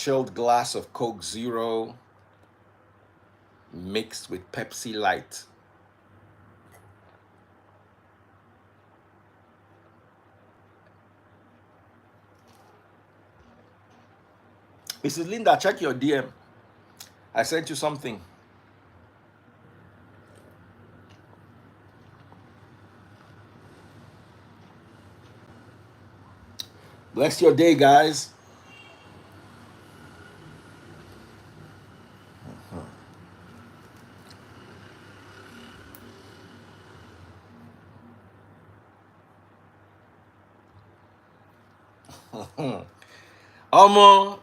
chilled glass of Coke Zero mixed with Pepsi Light. Mrs. Linda, check your DM. I sent you something. Bless your day, guys.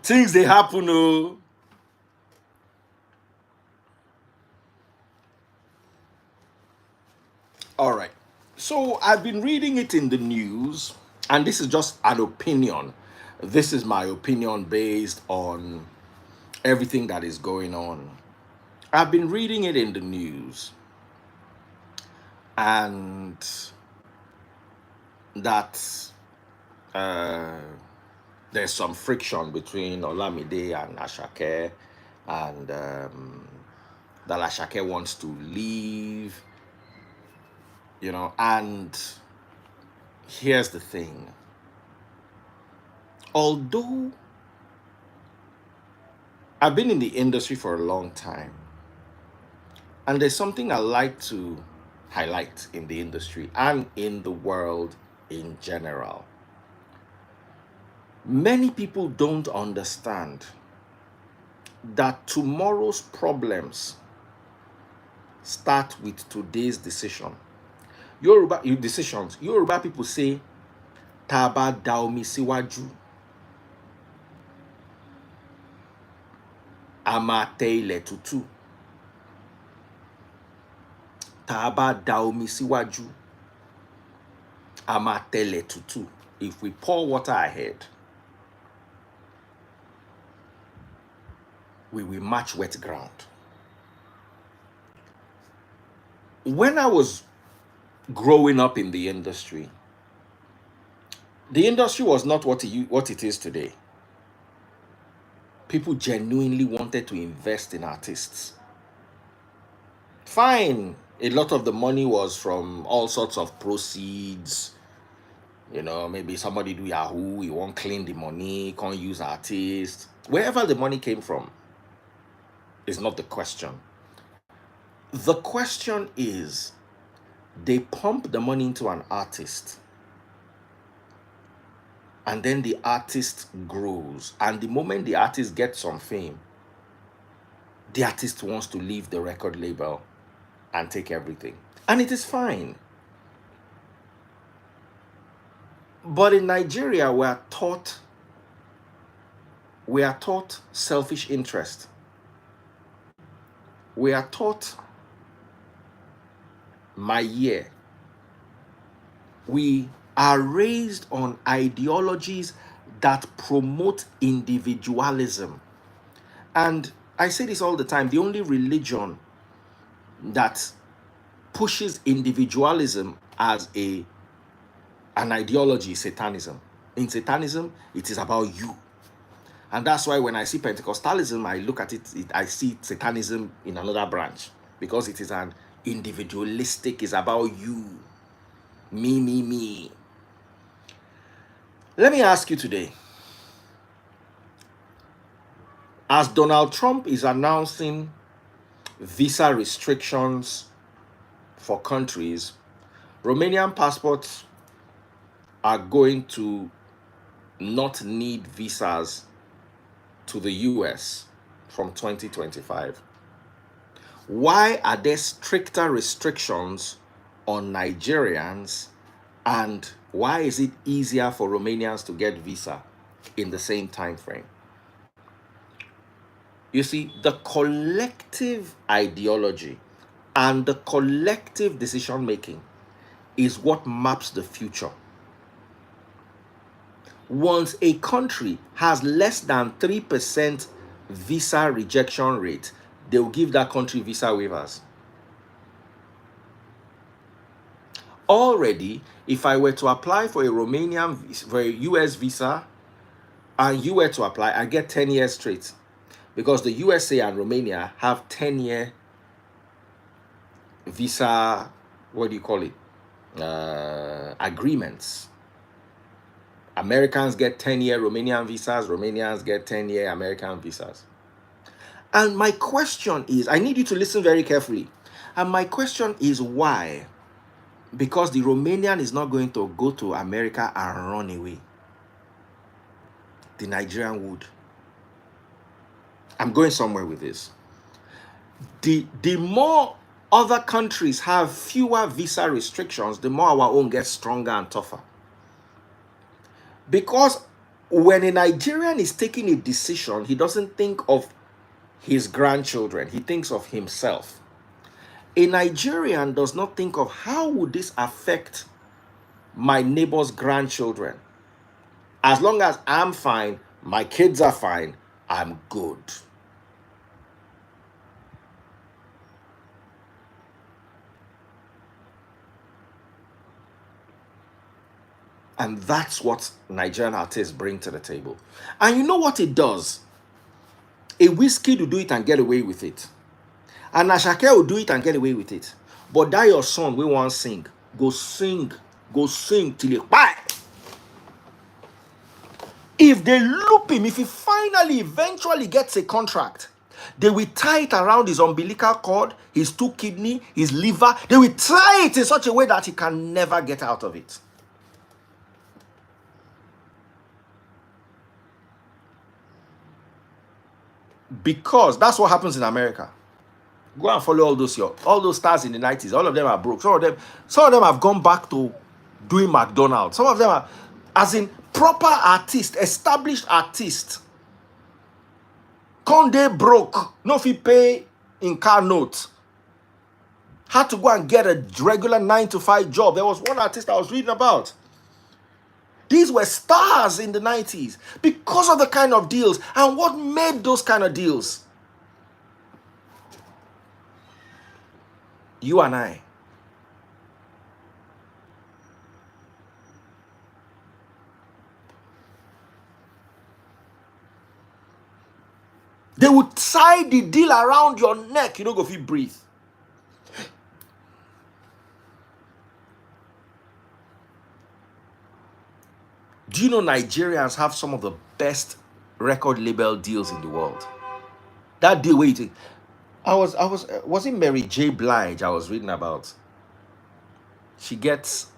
Things they happen, oh. All right. So I've been reading it in the news, and this is just an opinion. This is my opinion based on everything that is going on. I've been reading it in the news, and that there's some friction between Olamide and Asake, and that Asake wants to leave, and here's the thing. Although I've been in the industry for a long time, and there's something I like to highlight in the industry and in the world in general. Many people don't understand that tomorrow's problems start with today's decision. Yoruba people say, Taba daomi siwaju, amate ile tutu. Taba daomi siwaju, amate ile tutu. If we pour water ahead, we will match wet ground. When I was growing up in the industry was not what it is today. People genuinely wanted to invest in artists. Fine, a lot of the money was from all sorts of proceeds. Maybe somebody do Yahoo, you won't clean the money, can't use artists. Wherever the money came from is not the question. The question is, they pump the money into an artist, and then the artist grows. And the moment the artist gets some fame, the artist wants to leave the record label and take everything. And it is fine. But in Nigeria, we are taught selfish interest. We are taught my year. We are raised on ideologies that promote individualism. And I say this all the time, the only religion that pushes individualism as an ideology is Satanism. In Satanism, it is about you. And that's why when I see Pentecostalism, I look at it, I see Satanism in another branch, because it is an individualistic, it's about you. Me. Let me ask you today, as Donald Trump is announcing visa restrictions for countries, Romanian passports are going to not need visas to the US from 2025. Why are there stricter restrictions on Nigerians, and why is it easier for Romanians to get visa in the same time frame? You see, the collective ideology and the collective decision making is what maps the future. Once a country has less than 3% visa rejection rate, they will give that country visa waivers. Already, if I were to apply for a US visa, and you were to apply, I get 10 years straight, because the USA and Romania have 10-year visa, what do you call it, agreements. Americans get 10-year Romanian visas, Romanians get 10-year American visas. And my question is, I need you to listen very carefully. And my question is, why? Because the Romanian is not going to go to America and run away. The Nigerian would. I'm going somewhere with this. The more other countries have fewer visa restrictions, the more our own gets stronger and tougher. Because when a Nigerian is taking a decision, he doesn't think of his grandchildren, he thinks of himself. A Nigerian does not think of, how would this affect my neighbor's grandchildren? As long as I'm fine, my kids are fine, I'm good. And that's what Nigerian artists bring to the table. And you know what it does? A whiskey will do it and get away with it. And Asake will do it and get away with it. But that your son, we want sing. Go sing till he buy. If they loop him, if he finally eventually gets a contract, they will tie it around his umbilical cord, his 2 kidney, his liver. They will tie it in such a way that he can never get out of it. Because that's what happens in America. Go and follow all those stars in the 90s. All of them are broke. Some of them have gone back to doing McDonald's. Some of them are, as in proper artists, established artists. Conde broke. No fee pay in car note. Had to go and get a regular 9-to-5 job. There was one artist I was reading about. These were stars in the 90s because of the kind of deals. And what made those kind of deals? You and I. They would tie the deal around your neck. You don't go feel breathe. Do you know Nigerians have some of the best record label deals in the world? That deal where you think, was it Mary J. Blige I was reading about? She gets,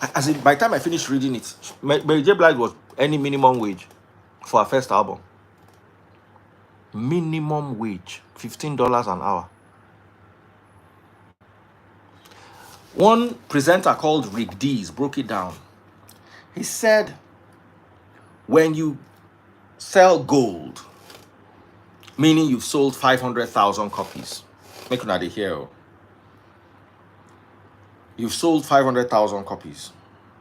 as in, by the time I finished reading it, Mary J. Blige was any minimum wage for her first album. Minimum wage, $15 an hour. One presenter called Rick Dees broke it down. He said, when you sell gold, meaning you've sold 500,000 copies, make una dey hear. You've sold 500,000 copies.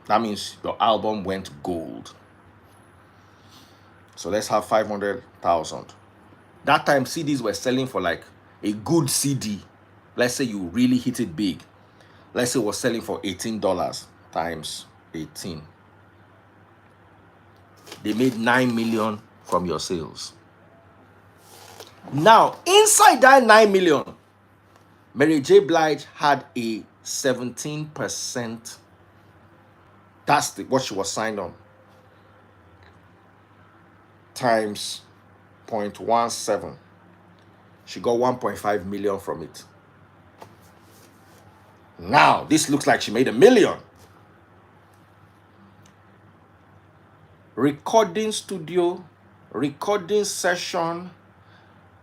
That means your album went gold. So let's have 500,000. That time CDs were selling for like a good CD. Let's say you really hit it big. Let's say it was selling for $18 times 18. They made 9 million from your sales. Now, inside that 9 million, Mary J. Blige had a 17%. That's what she was signed on. Times 0.17. She got 1.5 million from it. Now, this looks like she made $1 million. Recording studio, recording session,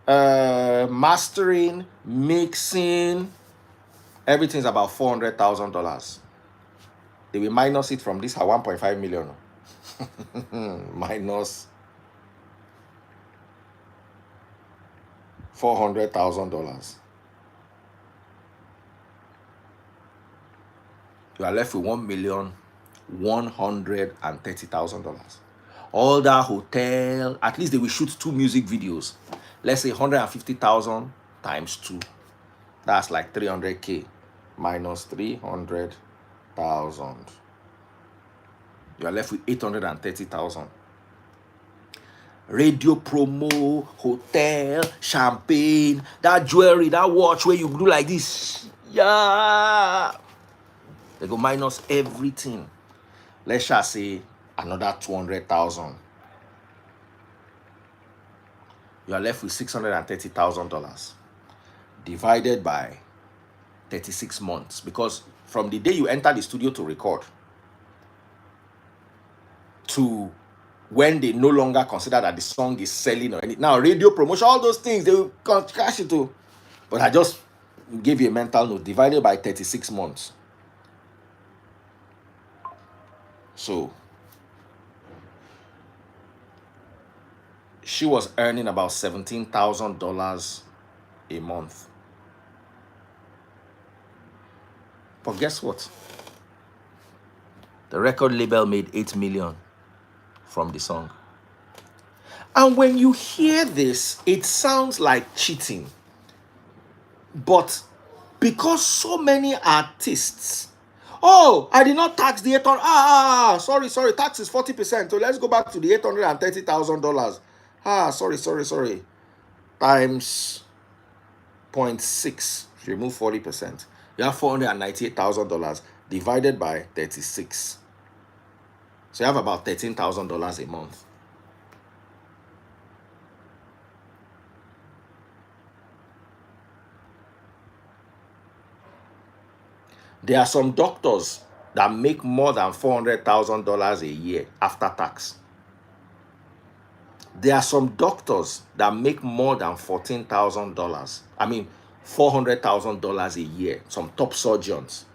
mastering, mixing, everything's about $400,000. They will minus it from this her 1.5 million. Minus $400,000. You are left with $1,130,000. All that hotel, at least they will shoot 2 music videos. Let's say 150,000 times 2. That's like 300K minus 300,000. You are left with 830,000. Radio promo, hotel, champagne, that jewelry, that watch where you do like this. Yeah. They go minus everything. Let's just say another 200,000. You are left with $630,000 divided by 36 months. Because from the day you enter the studio to record to when they no longer consider that the song is selling or anything. Now, radio promotion, all those things, they will cash it too. But I just gave you a mental note, divided by 36 months. So, she was earning about $17,000 a month. But guess what? The record label made $8 million from the song. And when you hear this, it sounds like cheating. But because so many artists, oh, I did not tax the 800, sorry, tax is 40%. So let's go back to the $830,000. Sorry. Times 0.6, remove 40%. You have $498,000 divided by 36. So you have about $13,000 a month. There are some doctors that make more than $400,000 a year after tax. There are some doctors that make more than $14,000. $400,000 a year. Some top surgeons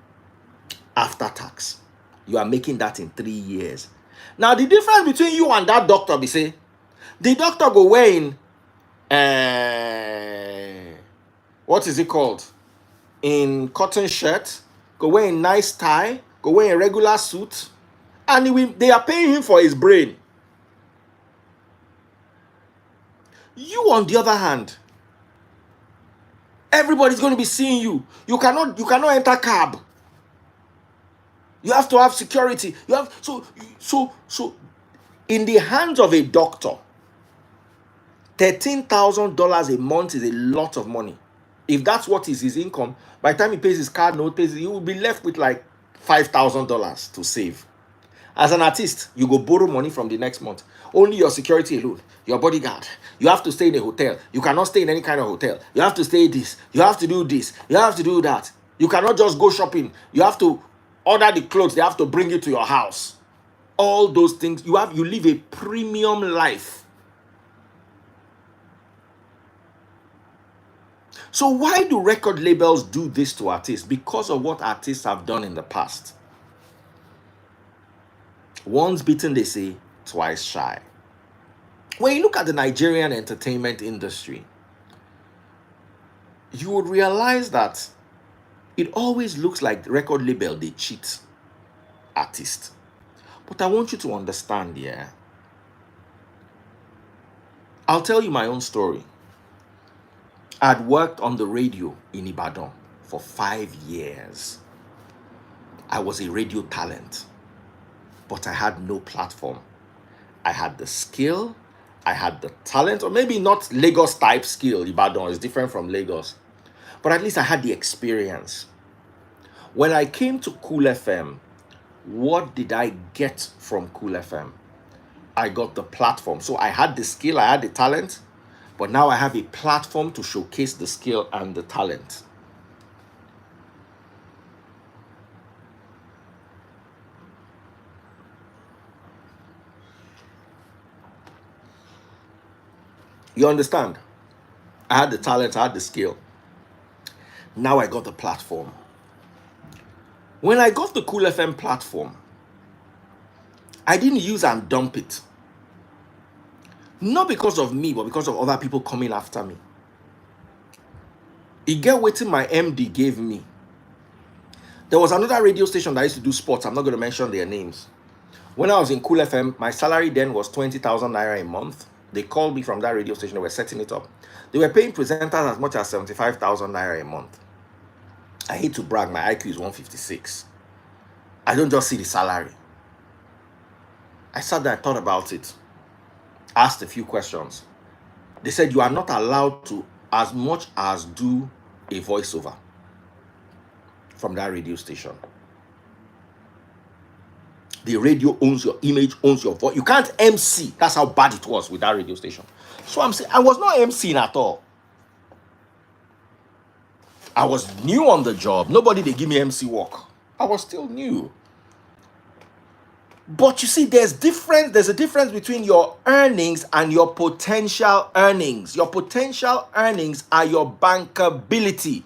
after tax. You are making that in 3 years. Now, the difference between you and that doctor, be say, the doctor go wearing, what is it called? In cotton shirt, go wearing nice tie, go wearing a regular suit, and they are paying him for his brain. You, on the other hand, everybody's going to be seeing you. You cannot enter cab. You have to have security. You have so in the hands of a doctor, $13,000 a month is a lot of money. If that's what is his income, by the time he pays his card note, he will be left with like $5,000 to save. As an artist, you go borrow money from the next month. Only your security alone, your bodyguard. You have to stay in a hotel. You cannot stay in any kind of hotel. You have to stay this. You have to do this. You have to do that. You cannot just go shopping. You have to order the clothes. They have to bring it to your house. All those things. You live a premium life. So why do record labels do this to artists? Because of what artists have done in the past. Once bitten, they say, twice shy. When you look at the Nigerian entertainment industry, you would realize that it always looks like the record label, they cheat artists. But I want you to understand, yeah. I'll tell you my own story. I'd worked on the radio in Ibadan for 5 years. I was a radio talent, but I had no platform. I had the skill, I had the talent, or maybe not Lagos type skill. Ibadan is different from Lagos, but at least I had the experience. When I came to Cool FM, what did I get from Cool FM? I got the platform. So I had the skill, I had the talent, but now I have a platform to showcase the skill and the talent. You understand? I had the talent, I had the skill. Now I got the platform. When I got the Cool FM platform, I didn't use and dump it. Not because of me, but because of other people coming after me. You get what my MD gave me. There was another radio station that used to do sports. I'm not going to mention their names. When I was in Cool FM, my salary then was 20,000 naira a month. They called me from that radio station. They were setting it up. They were paying presenters as much as 75,000 naira a month. I hate to brag, my IQ is 156. I don't just see the salary. I sat there, I thought about it. asked a few questions. They said you are not allowed to as much as do a voiceover from that radio station. The radio owns your image, owns your voice. You can't MC. That's how bad it was with that radio station. So I'm saying I was not MCing at all. I was new on the job. Nobody they give me MC work. I was still new. But you see, there's a difference between your earnings and your potential earnings. Your potential earnings are your bankability.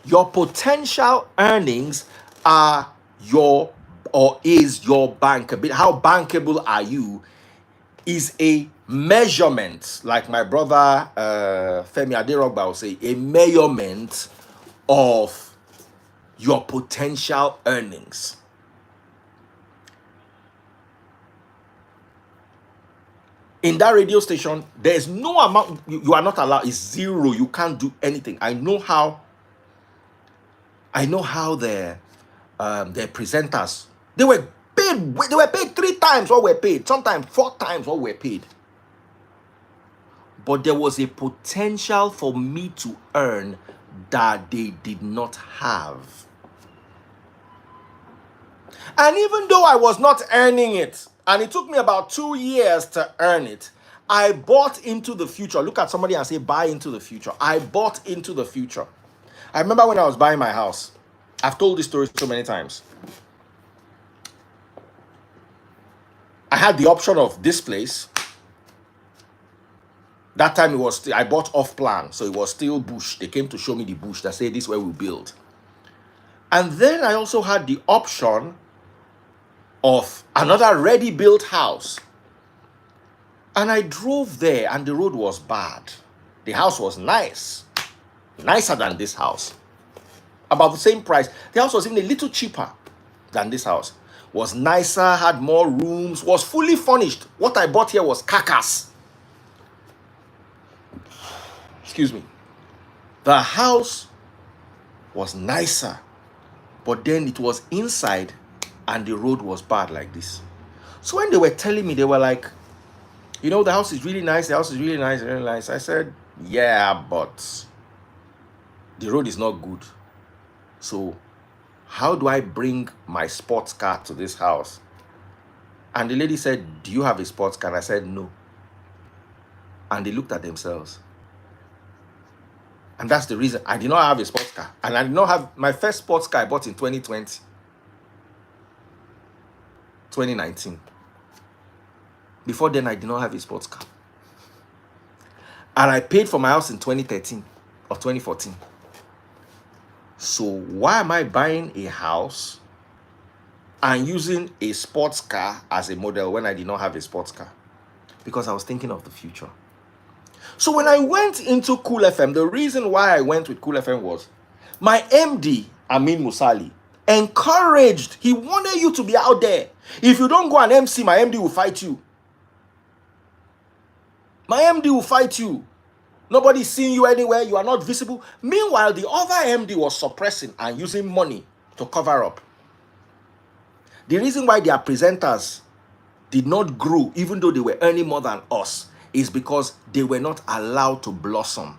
Your potential earnings are your bankability. How bankable are you is a measurement, like my brother Femi Aderogba will say, a measurement of your potential earnings. In that radio station, there's no amount, you are not allowed, it's zero, you can't do anything. I know how their presenters, they were paid 3 times what we're paid, sometimes 4 times what we're paid. But there was a potential for me to earn that they did not have. And even though I was not earning it, and it took me about 2 years to earn it, I bought into the future. Look at somebody and say, buy into the future. I bought into the future. I remember when I was buying my house. I've told this story so many times. I had the option of this place. That time it was still, I bought off plan, so it was still bush. They came to show me the bush. They said this is where we build. And then I also had the option of another ready built house. And I drove there and the road was bad. The house was nice. Nicer than this house. About the same price. The house was even a little cheaper than this house. Was nicer, had more rooms, was fully furnished. What I bought here was carcass. Excuse me. The house was nicer, but then it was inside and the road was bad like this. So when they were telling me, they were like, you know, the house is really nice, the house is really nice, really nice. I said, yeah, but the road is not good. So how do I bring my sports car to this house? And the lady said, do you have a sports car? And I said, no. And they looked at themselves. And that's the reason I did not have a sports car. And I did not have my first sports car I bought in 2019. Before then, I did not have a sports car. And I paid for my house in 2013 or 2014. So why am I buying a house and using a sports car as a model when I did not have a sports car? Because I was thinking of the future. So when I went into Cool FM, the reason why I went with Cool FM was my MD, Amin Musali, encouraged. He wanted you to be out there. If you don't go and MC, my MD will fight you. My MD will fight you. Nobody's seeing you anywhere. You are not visible. Meanwhile, the other MD was suppressing and using money to cover up. The reason why their presenters did not grow, even though they were earning more than us, is because they were not allowed to blossom.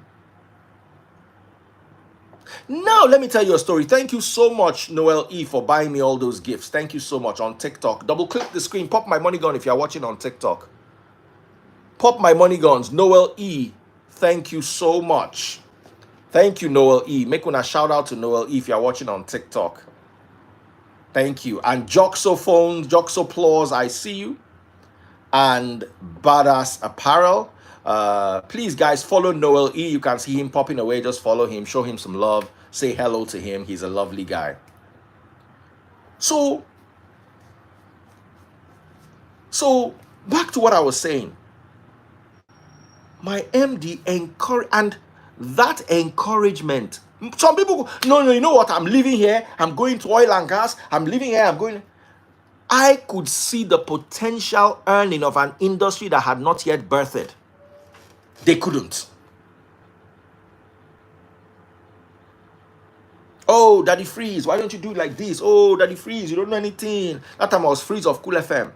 Now, let me tell you a story. Thank you so much, Noel E, for buying me all those gifts. Thank you so much on TikTok. Double click the screen. Pop my money gun if you're watching on TikTok. Pop my money guns. Noel E, thank you so much. Thank you, Noel E. Make one a shout out to Noel E if you're watching on TikTok. Thank you. And Joxophones, Joxoplaws, I see you. And Badass Apparel. Please, guys, follow Noel E. You can see him popping away. Just follow him. Show him some love. Say hello to him. He's a lovely guy. So back to what I was saying. My MD encouraged, and that encouragement. Some people go, no, you know what? I'm living here. I'm going to oil and gas. I'm living here. I'm going. I could see the potential earning of an industry that had not yet birthed. They couldn't. Oh, Daddy Freeze, why don't you do it like this? Oh, Daddy Freeze, you don't know anything. That time I was Freeze of Cool FM.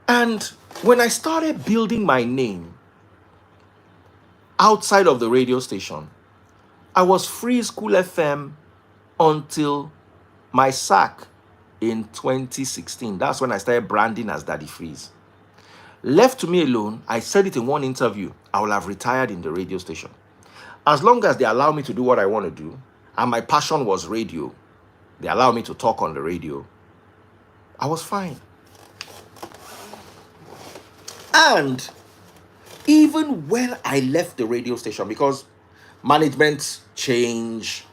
And when I started building my name outside of the radio station, I was Freeze Cool FM until my sack in 2016. That's when I started branding as Daddy Freeze. Left to me alone, I said it in one interview, I will have retired in the radio station. As long as they allow me to do what I want to do, and my passion was radio, they allow me to talk on the radio, I was fine. And even when I left the radio station, because management change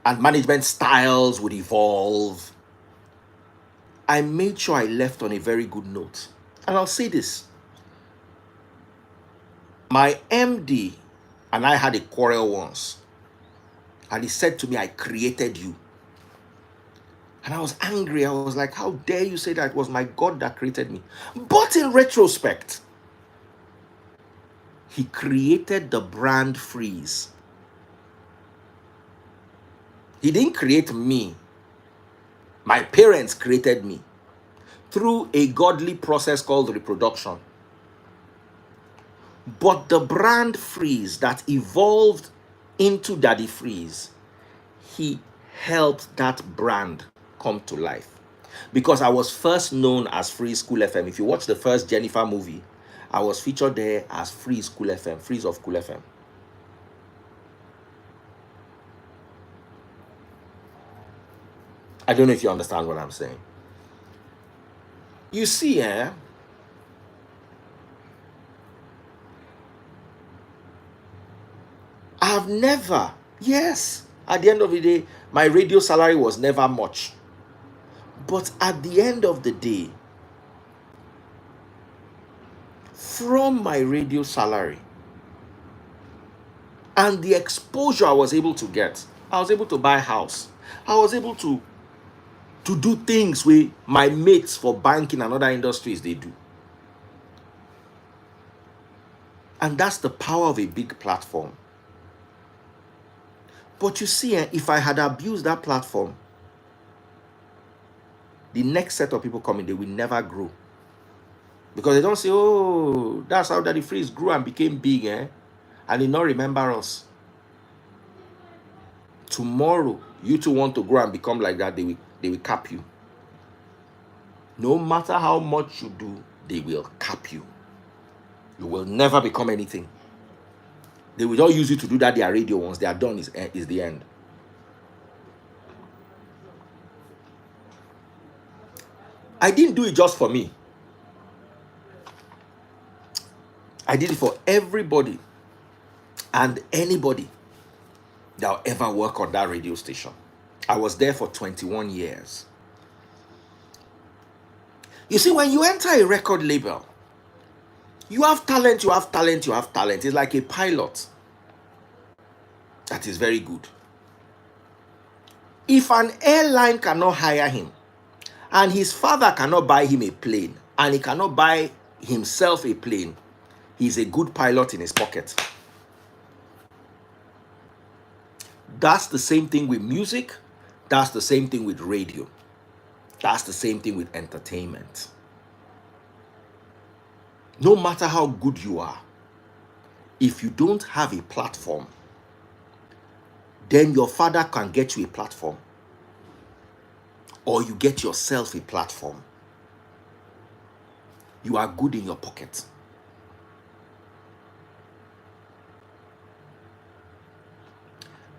and management styles would evolve, I made sure I left on a very good note. And I'll say this. My MD and I had a quarrel once. And he said to me, I created you. And I was angry. I was like, how dare you say that it was my God that created me? But in retrospect, he created the brand Freeze. He didn't create me. My parents created me through a godly process called reproduction. But the brand Freeze that evolved into Daddy Freeze, he helped that brand come to life. Because I was first known as Freeze Cool FM. If you watch the first Jennifer movie, I was featured there as Freeze Cool FM, Freeze of Cool FM. I don't know if you understand what I'm saying. You see, I've never, yes, at the end of the day, my radio salary was never much. But at the end of the day, from my radio salary and the exposure I was able to get, I was able to buy a house. I was able to do things with my mates for banking and other industries they do. And that's the power of a big platform. But you see, if I had abused that platform, the next set of people coming, they will never grow. Because they don't say, oh, that's how Daddy Freeze grew and became big, and they not remember us. Tomorrow, you two want to grow and become like that, they will cap you. No matter how much you do, they will cap you. You will never become anything. They will just use you to do that. Their radio, once they are done, is the end. I didn't do it just for me. I did it for everybody and anybody that will ever work on that radio station. I was there for 21 years. You see, when you enter a record label, you have talent, you have talent, you have talent. It's like a pilot that is very good. If an airline cannot hire him, and his father cannot buy him a plane, and he cannot buy himself a plane, he's a good pilot in his pocket. That's the same thing with music. That's the same thing with radio. That's the same thing with entertainment. No matter how good you are, if you don't have a platform, then your father can get you a platform, or you get yourself a platform. You are good in your pocket.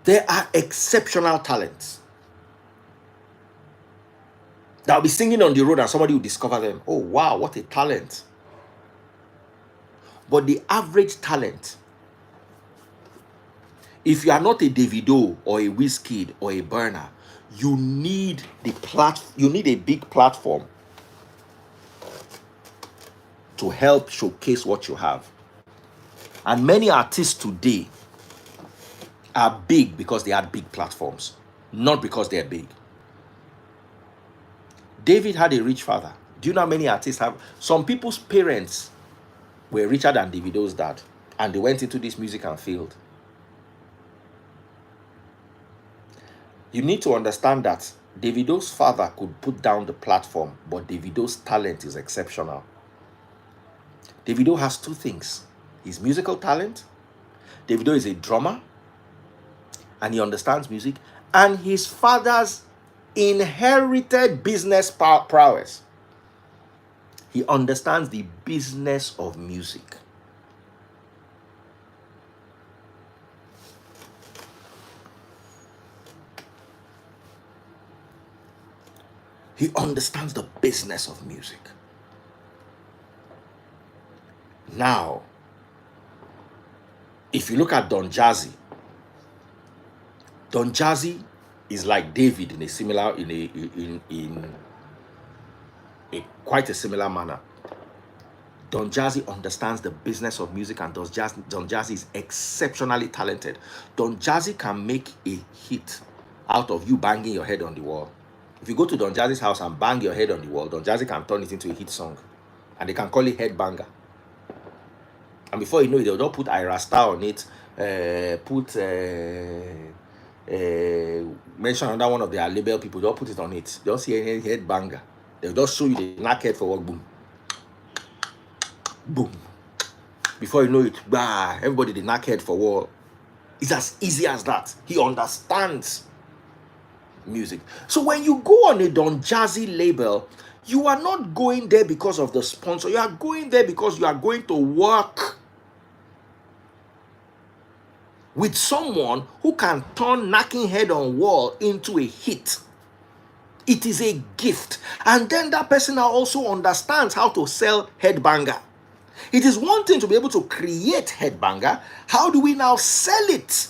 There are exceptional talents that will be singing on the road and somebody will discover them. Oh, wow, what a talent. But the average talent, if you are not a Davido or a Wizkid or a Burner, you need a big platform to help showcase what you have. And many artists today are big because they had big platforms, not because they're big. David had a rich father. Do you know how many artists have? Some people's parents were richer than Davido's dad, and they went into this music and failed. You need to understand that Davido's father could put down the platform, but Davido's talent is exceptional. Davido has two things: his musical talent. Davido is a drummer and he understands music, and his father's inherited business prowess. He understands the business of music. He understands the business of music. Now, if you look at Don Jazzy is like David in a similar, in a quite a similar manner. Don Jazzy understands the business of music, and Don Jazzy is exceptionally talented. Don Jazzy can make a hit out of you banging your head on the wall. If you go to Don Jazzy's house and bang your head on the wall, Don Jazzy can turn it into a hit song, and they can call it Headbanger. And before you know it, they'll just put Ira Star on it, mention another one of their label people, they'll put it on it. They'll see a Headbanger. They'll just show you the knackhead for work, boom. Boom. Before you know it, bah, everybody the knackhead for war. It's as easy as that. He understands music. So when you go on a Don Jazzy label, you are not going there because of the sponsor. You are going there because you are going to work with someone who can turn knocking head on wall into a hit. It is a gift. And then that person now also understands how to sell Headbanger. It is one thing to be able to create Headbanger. How do we now sell it?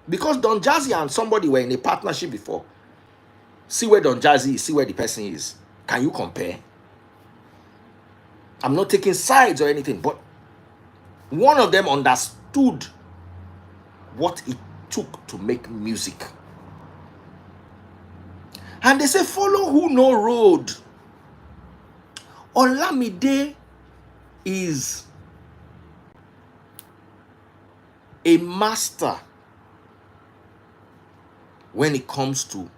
Because Don Jazzy and somebody were in a partnership before. See where Don Jazzy is, see where the person is. Can you compare? I'm not taking sides or anything, but one of them understood what it took to make music. And they say, follow who no road. Olamide is a master when it comes to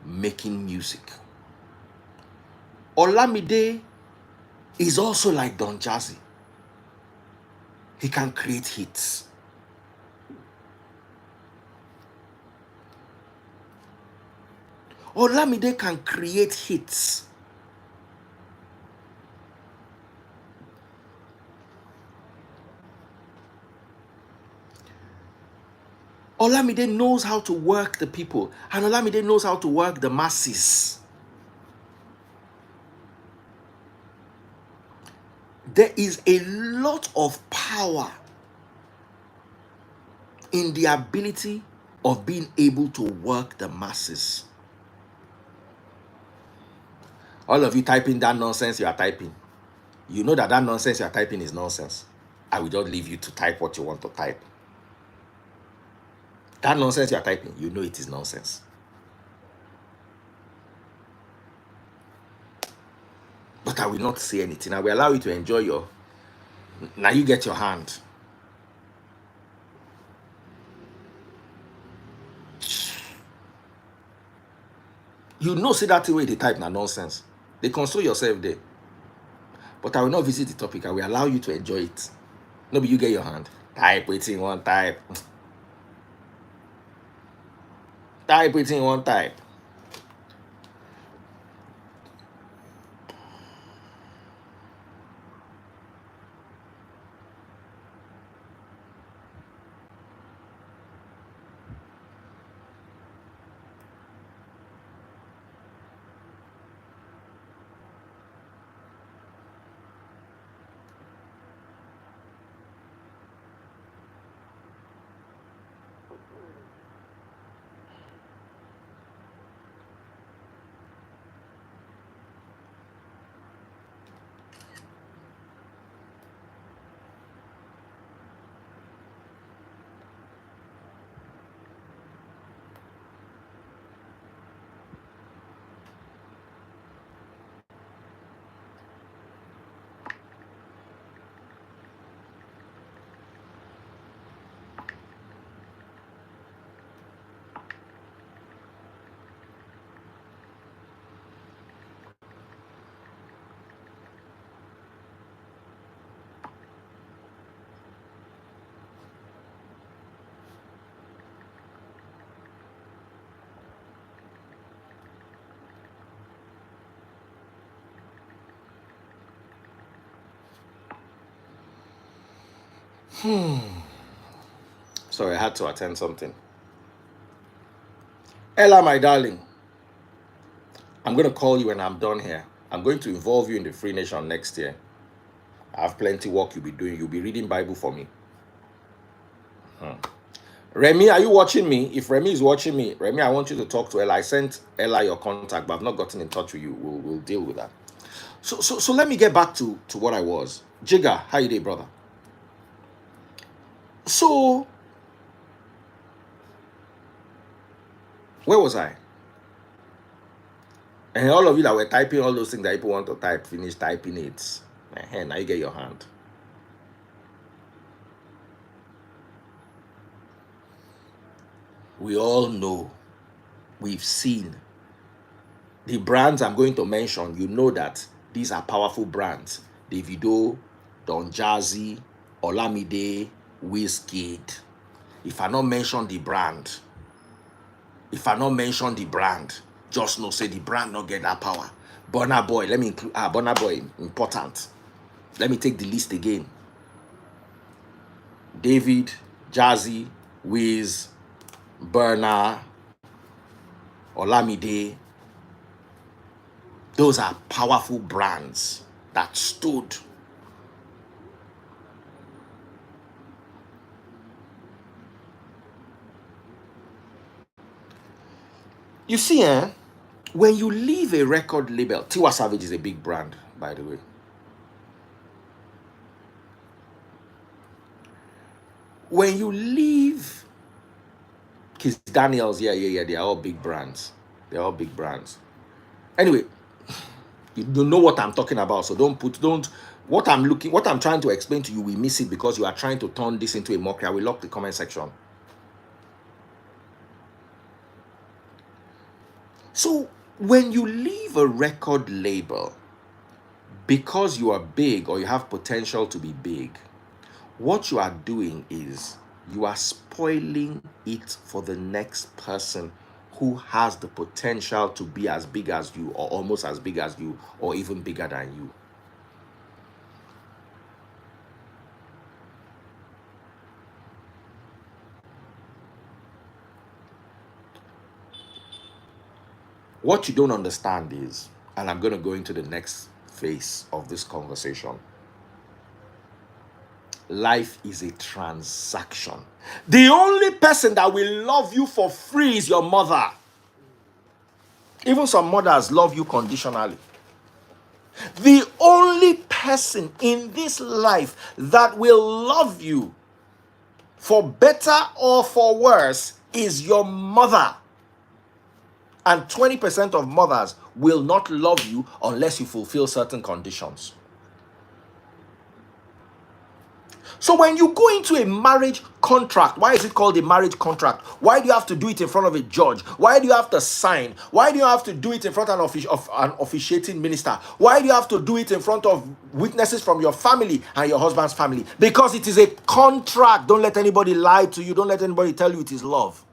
making music. Olamide is also like Don Jazzy. He can create hits. Olamide can create hits. Olamide knows how to work the people, and Olamide knows how to work the masses. There is a lot of power in the ability of being able to work the masses. All of you typing that nonsense you are typing, you know that nonsense you are typing is nonsense. I will just leave you to type what you want to type. That nonsense you are typing, you know it is nonsense. But I will not say anything. I will allow you to enjoy your... Now you get your hand. You know, see that way they type na nonsense. They console yourself there. But I will not visit the topic. I will allow you to enjoy it. No, but you get your hand. Type waiting one type. Type waiting one type. Sorry, I had to attend something. Ella, my darling, I'm going to call you when I'm done here. I'm going to involve you in the Free Nation next year. I have plenty work you'll be doing. You'll be reading Bible for me. Remy, are you watching me? If Remy is watching me, Remy, I want you to talk to Ella. I sent Ella your contact, but I've not gotten in touch with you. We'll deal with that. So let me get back to what I was. Jigga, how you doing, brother? So, where was I? And all of you that were typing all those things that people want to type, finish typing it. Now you get your hand. We all know, we've seen the brands I'm going to mention. You know that these are powerful brands. Davido, Don Jazzy, Olamide, Wizkid. If I not mention the brand, just know say the brand not get that power. Burna Boy, let me include Burna Boy, important. Let me take the list again. David, Jazzy, Wiz, Burna, Olamide. Those are powerful brands that stood. You see, when you leave a record label, Tiwa Savage is a big brand, by the way. When you leave Kiss Daniels, yeah, they are all big brands. They're all big brands. Anyway, you don't know what I'm talking about, so what I'm trying to explain to you, we miss it because you are trying to turn this into a mockery. I will lock the comment section. So when you leave a record label because you are big or you have potential to be big, what you are doing is you are spoiling it for the next person who has the potential to be as big as you or almost as big as you or even bigger than you. What you don't understand is, and I'm going to go into the next phase of this conversation, life is a transaction. The only person that will love you for free is your mother. Even some mothers love you conditionally. The only person in this life that will love you for better or for worse is your mother. And 20% of mothers will not love you unless you fulfill certain conditions. So when you go into a marriage contract, why is it called a marriage contract? Why do you have to do it in front of a judge? Why do you have to sign? Why do you have to do it in front of an officiating minister? Why do you have to do it in front of witnesses from your family and your husband's family? Because it is a contract. Don't let anybody lie to you. Don't let anybody tell you it is love.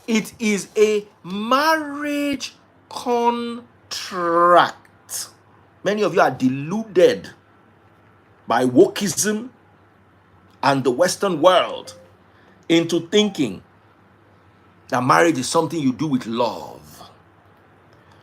It is a marriage contract. Many of you are deluded by wokeism and the Western world into thinking that marriage is something you do with love.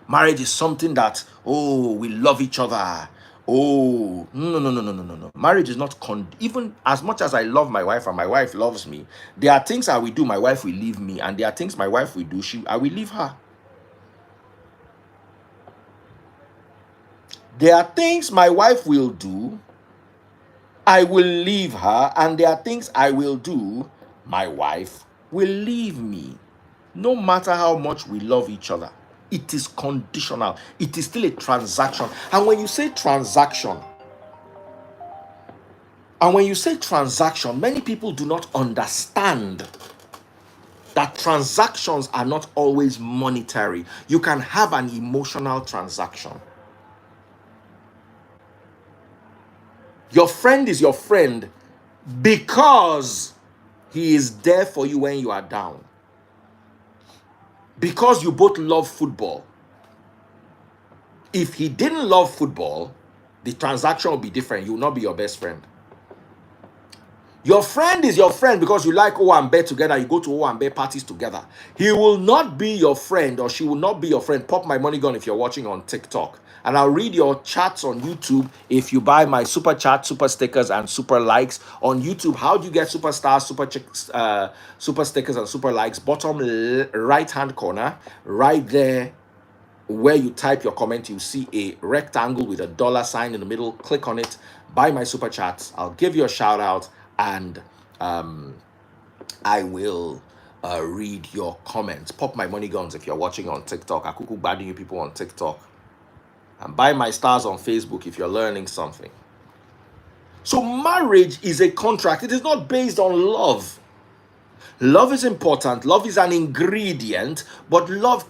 Marriage is something that, oh, we love each other. Oh, no. Marriage is not, even as much as I love my wife and my wife loves me, there are things I will do, my wife will leave me, and there are things my wife will do, I will leave her. There are things my wife will do, I will leave her, and there are things I will do, my wife will leave me. No matter how much we love each other, it is conditional. It is still a transaction. And when you say transaction, many people do not understand that transactions are not always monetary. You can have an emotional transaction. Your friend is your friend because he is there for you when you are down. Because you both love football. If he didn't love football, the transaction would be different. You will not be your best friend. Your friend is your friend because you like O and B together. You go to O and B parties together. He will not be your friend, or she will not be your friend. Pop my money gun if you're watching on TikTok. And I'll read your chats on YouTube if you buy my super chat, super stickers, and super likes on YouTube. How do you get super stars, super stickers, and super likes? Bottom right hand corner, right there where you type your comment, you see a rectangle with a $sign in the middle. Click on it, buy my super chats. I'll give you a shout out, and I will read your comments. Pop my money guns if you're watching on TikTok. Akuku badding you people on TikTok. And buy my stars on Facebook if you're learning something. So marriage is a contract. It is not based on love. Love is important. Love is an ingredient, but love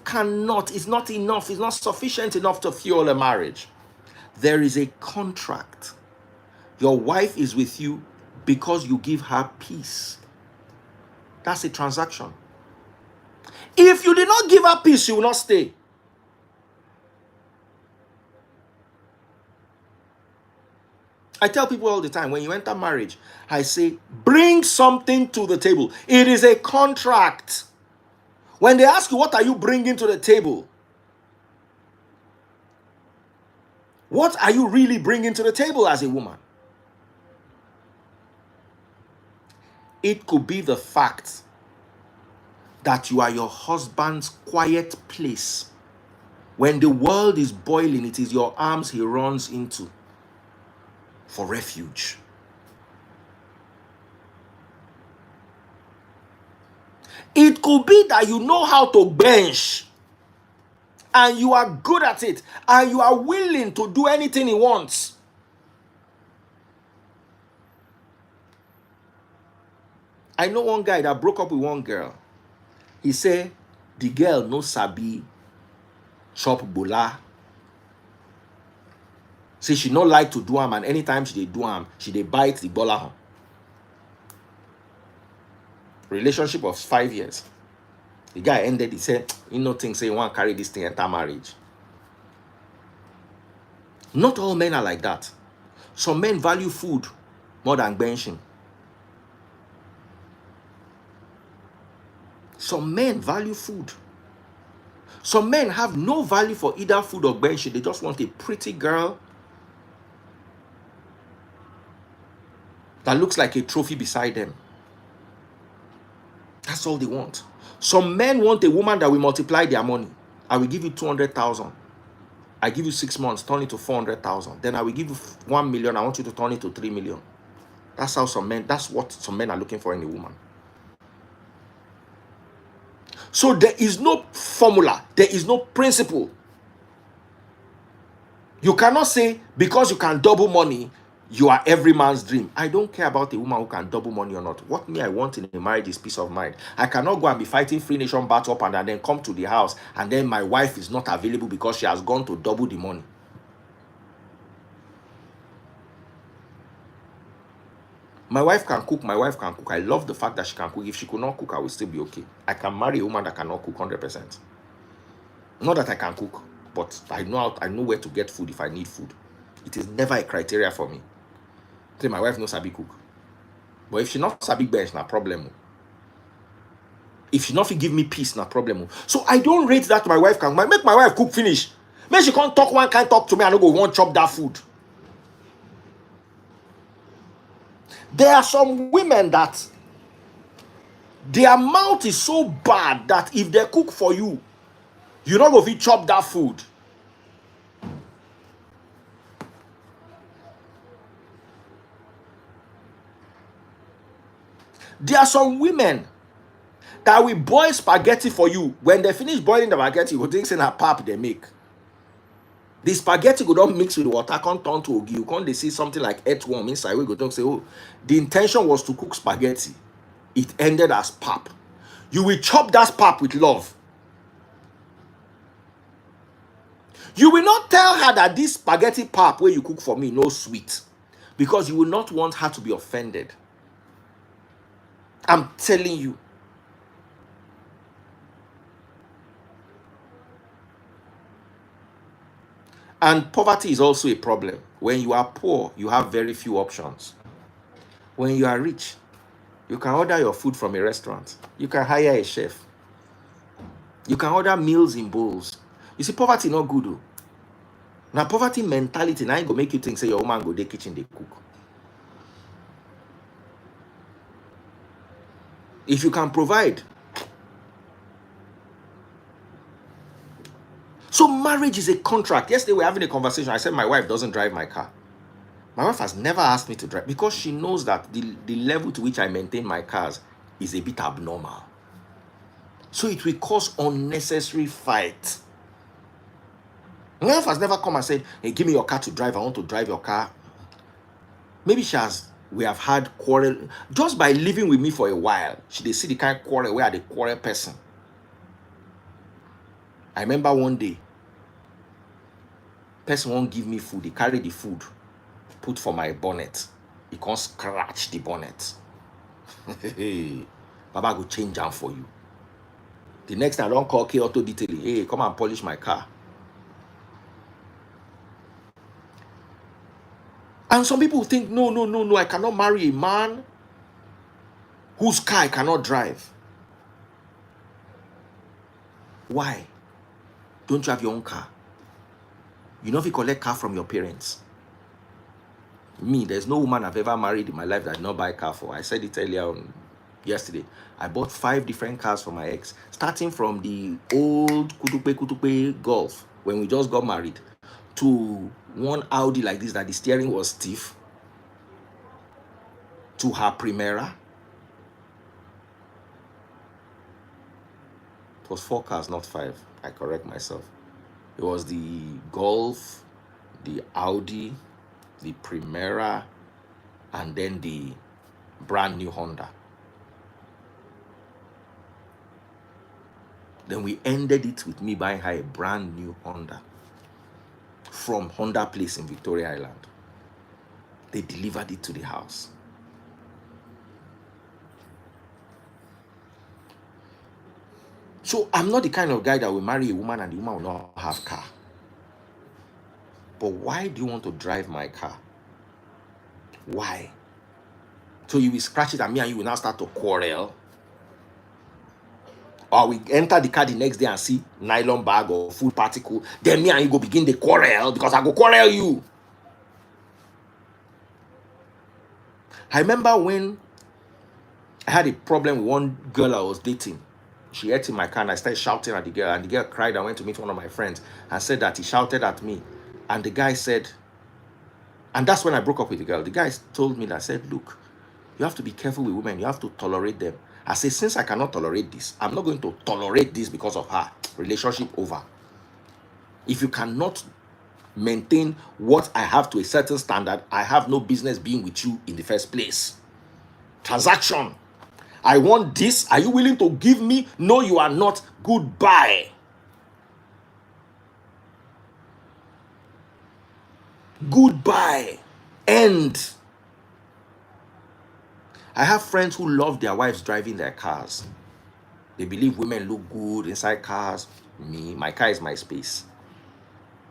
is not enough. It's not sufficient enough to fuel a marriage. There is a contract. Your wife is with you because you give her peace. That's a transaction. If you did not give her peace, she will not stay. I tell people all the time, when you enter marriage, I say, bring something to the table. It is a contract. When they ask you, what are you bringing to the table? What are you really bringing to the table as a woman? It could be the fact that you are your husband's quiet place. When the world is boiling, it is your arms he runs into for refuge. It could be that you know how to bench and you are good at it and you are willing to do anything he wants. I know one guy that broke up with one girl. He said the girl no sabi chop bola. Say she no like to do am, and anytime she dey do am, she dey bite the bola. Relationship of 5 years. The guy ended, he said, he no think say he want to carry this thing enter marriage. Not all men are like that. Some men value food more than benching. Some men value food. Some men have no value for either food or benching. They just want a pretty girl that looks like a trophy beside them. That's all they want. Some men want a woman that will multiply their money. I will give you 200,000. I give you 6 months, turn it to 400,000. Then I will give you 1 million. I want you to turn it to 3 million. That's how that's what some men are looking for in a woman. So there is no formula. There is no principle. You cannot say because you can double money, you are every man's dream. I don't care about a woman who can double money or not. What I want in a marriage is peace of mind. I cannot go and be fighting Free Nation battle up and then come to the house and then my wife is not available because she has gone to double the money. My wife can cook. I love the fact that she can cook. If she could not cook, I will still be okay. I can marry a woman that cannot cook 100%. Not that I can cook, but I know where to get food if I need food. It is never a criteria for me. Say my wife knows sabi cook. But if she not sabi bench, na problem. If she not give me peace, na problem. So I don't rate that my wife can make my wife cook finish. Make she can't talk one kind talk to me and no go want chop that food. There are some women that their mouth is so bad that if they cook for you, you not go fit chop that food. There are some women that will boil spaghetti for you. When they finish boiling the spaghetti, you think in a pap they make. The spaghetti go don't mix with water, can't turn to ogi. You can't they see something like earthworm inside. We go talk say, oh, the intention was to cook spaghetti. It ended as pap. You will chop that pap with love. You will not tell her that this spaghetti pap where you cook for me no sweet, because you will not want her to be offended. I'm telling you. And poverty is also a problem. When you are poor, you have very few options. When you are rich, You can order your food from a restaurant. You can hire a chef. You can order meals in bowls. You see, poverty not good. Oh. Now, poverty mentality now go make you think say your woman go to the kitchen they cook. If you can provide. So marriage is a contract. Yesterday we were having a conversation. I said my wife doesn't drive my car. My wife has never asked me to drive because she knows that the level to which I maintain my cars is a bit abnormal. So it will cause unnecessary fight. My wife has never come and said, hey, give me your car to drive. I want to drive your car. Maybe we have had quarrel. Just by living with me for a while, they see the kind of quarrel where the quarrel person. I remember one day, person won't give me food. He carry the food, put for my bonnet. He can't scratch the bonnet. Hey, Baba go change am for you. The next time I don't call K Auto Detailing. Hey, come and polish my car. And some people think, no, I cannot marry a man whose car I cannot drive. Why? Don't you have your own car? You know if you collect car from your parents. Me, there's no woman I've ever married in my life that I did not buy a car for. I said it earlier on yesterday. I bought 5 different cars for my ex, starting from the old Kutupe Golf when we just got married to one Audi like this that the steering was stiff, to her Primera. It was 4 cars, not 5. I correct myself. It was the Golf, the Audi, the Primera, and then the brand new Honda. Then we ended it with me buying her a brand new Honda from Honda Place in Victoria Island. They delivered it to the house. So I'm not the kind of guy that will marry a woman and the woman will not have car. But why do you want to drive my car? Why? So you will scratch it and me and you will now start to quarrel. Or we enter the car the next day and see nylon bag or food particle. Then me and you go begin the quarrel because I go quarrel you. I remember when I had a problem with one girl I was dating. She ate in my car and I started shouting at the girl. And the girl cried. I went to meet one of my friends and said that he shouted at me. And the guy said, and that's when I broke up with the girl. The guy told me that, said, look, you have to be careful with women. You have to tolerate them. I said, since I cannot tolerate this, I'm not going to tolerate this because of her. Relationship over. If you cannot maintain what I have to a certain standard, I have no business being with you in the first place. Transaction. I want this. Are you willing to give me? No, you are not. Goodbye. Goodbye. End. I have friends who love their wives driving their cars. They believe women look good inside cars. Me, my car is my space.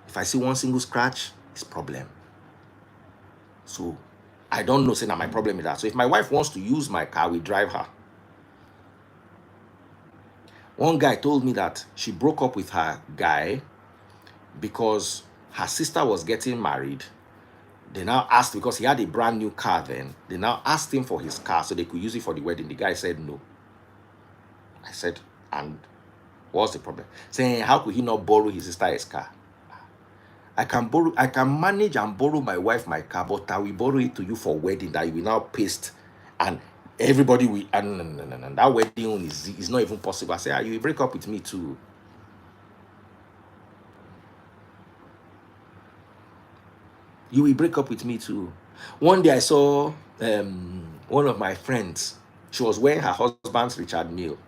If I see one single scratch, it's a problem. So I don't know, say now my problem is that. So if my wife wants to use my car, we drive her. One guy told me that she broke up with her guy because her sister was getting married. They now asked, because he had a brand new car then, they now asked him for his car so they could use it for the wedding. The guy said no. I said, and what's the problem? Saying, how could he not borrow his sister's car? I can manage and borrow my wife my car, but I will borrow it to you for wedding that you will now paste and everybody will, and no. That wedding is not even possible. I say, you will break up with me too. You will break up with me too. One day I saw one of my friends. She was wearing her husband's Richard Mille.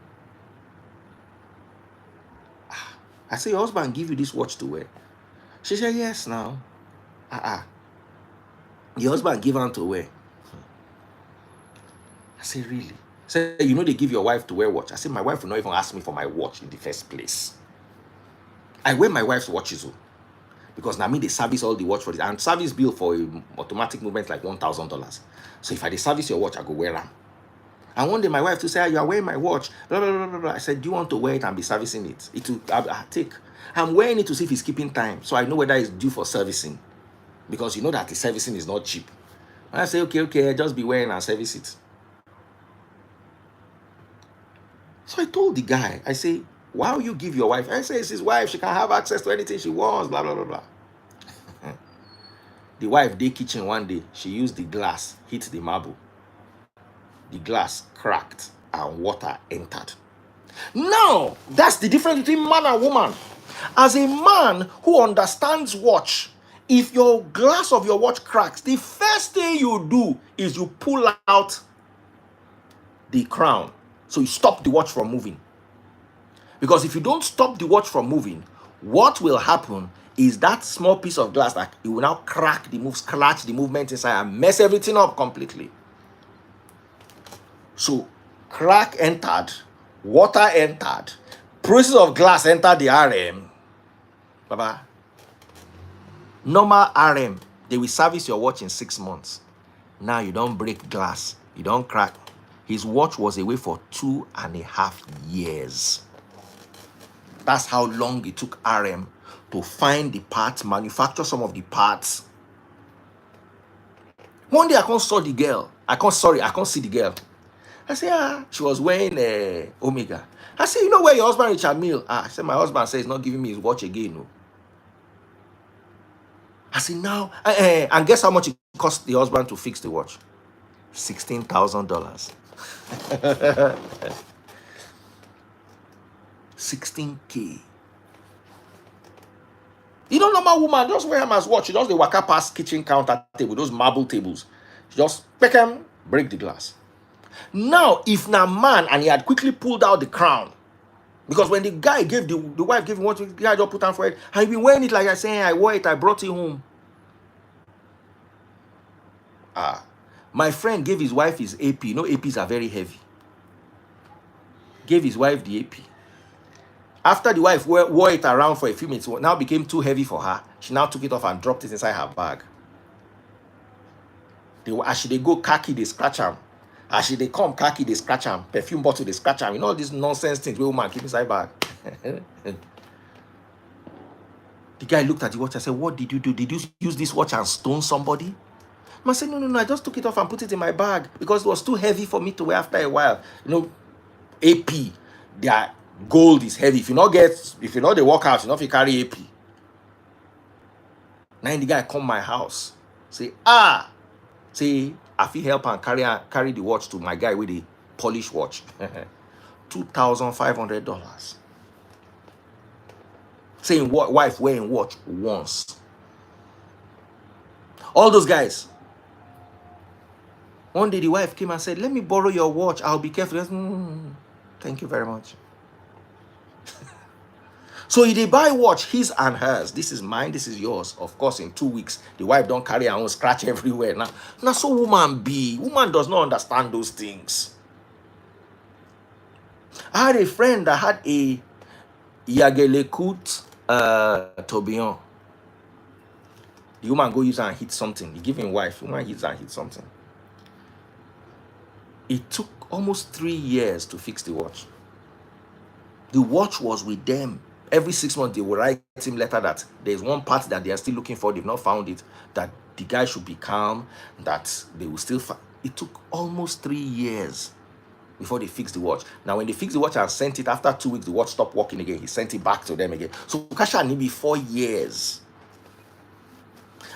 I said, your husband give you this watch to wear? She said, yes, now. Your husband give her to wear. I said, really? I said, you know they give your wife to wear watch. I said, my wife will not even ask me for my watch in the first place. I wear my wife's watches because now me they service all the watch for it. And service bill for automatic movement like $1,000. So if I dey service your watch, I go wear them. And one day my wife to say, you are wearing my watch. Blah, blah, blah, blah, blah. I said, do you want to wear it and be servicing it? It will take. I'm wearing it to see if it's keeping time. So I know whether it's due for servicing. Because you know that the servicing is not cheap. And I say, okay, just be wearing and service it. So I told the guy, I say, why will you give your wife? I say, it's his wife. She can have access to anything she wants, blah, blah, blah, blah. The wife did kitchen one day. She used the glass, hit the marble. The glass cracked and water entered. Now, that's the difference between man and woman. As a man who understands watch, if your glass of your watch cracks, the first thing you do is you pull out the crown. So you stop the watch from moving. Because if you don't stop the watch from moving, what will happen is that small piece of glass that it will now crack the move, scratch the movement inside and mess everything up completely. So crack entered, water entered, pieces of glass entered the RM. Baba. Normal RM, they will service your watch in 6 months. Now you don't break glass, you don't crack. His watch was away for 2.5 years. That's how long it took RM to find the parts, manufacture some of the parts. One day I can't see the girl. I can't see the girl. I say, she was wearing Omega. I say, you know where your husband Richard Mille? I said, my husband says he's not giving me his watch again. No. I say, now, and guess how much it cost the husband to fix the watch? $16,000. 16K. You know, normal woman just wear him as watch. She just the waka past kitchen counter table, those marble tables. She just pick him, break the glass. Now, if na man and he had quickly pulled out the crown, because when the guy gave the wife gave him what the guy just put on for it, and he been wearing it like I say, I wore it, I brought it home. My friend gave his wife his AP. You know, APs are very heavy. Gave his wife the AP. After the wife wore it around for a few minutes, it now became too heavy for her. She now took it off and dropped it inside her bag. As she they go khaki, they scratch them. As she they come khaki, they scratch them. Perfume bottle, they scratch them. You know all these nonsense things where woman keep inside bag. The guy looked at the watch and said, what did you do? Did you use this watch and stone somebody? I said, no, I just took it off and put it in my bag because it was too heavy for me to wear after a while. You know, AP, their gold is heavy. If you not they walk out, you know if you carry AP. Now the guy come my house, say, I feel help and carry the watch to my guy with the polish watch. $2,500. Saying wife wearing watch once. All those guys. One day the wife came and said, let me borrow your watch. I'll be careful. Thank you very much. So if they buy watch, his and hers. This is mine, this is yours. Of course, in 2 weeks, the wife don't carry her own scratch everywhere. Now so woman be. Woman does not understand those things. I had a friend that had a Yagelekut tourbillon. The woman go use and hit something. He give him wife. Woman hits and hit something. It took almost 3 years to fix the watch. The watch was with them. Every 6 months, they will write him letter that there's one part that they are still looking for. They've not found it. That the guy should be calm. That they will still find. It took almost 3 years before they fixed the watch. Now, when they fixed the watch and sent it, after 2 weeks, the watch stopped working again. He sent it back to them again. So, Kasha need be 4 years.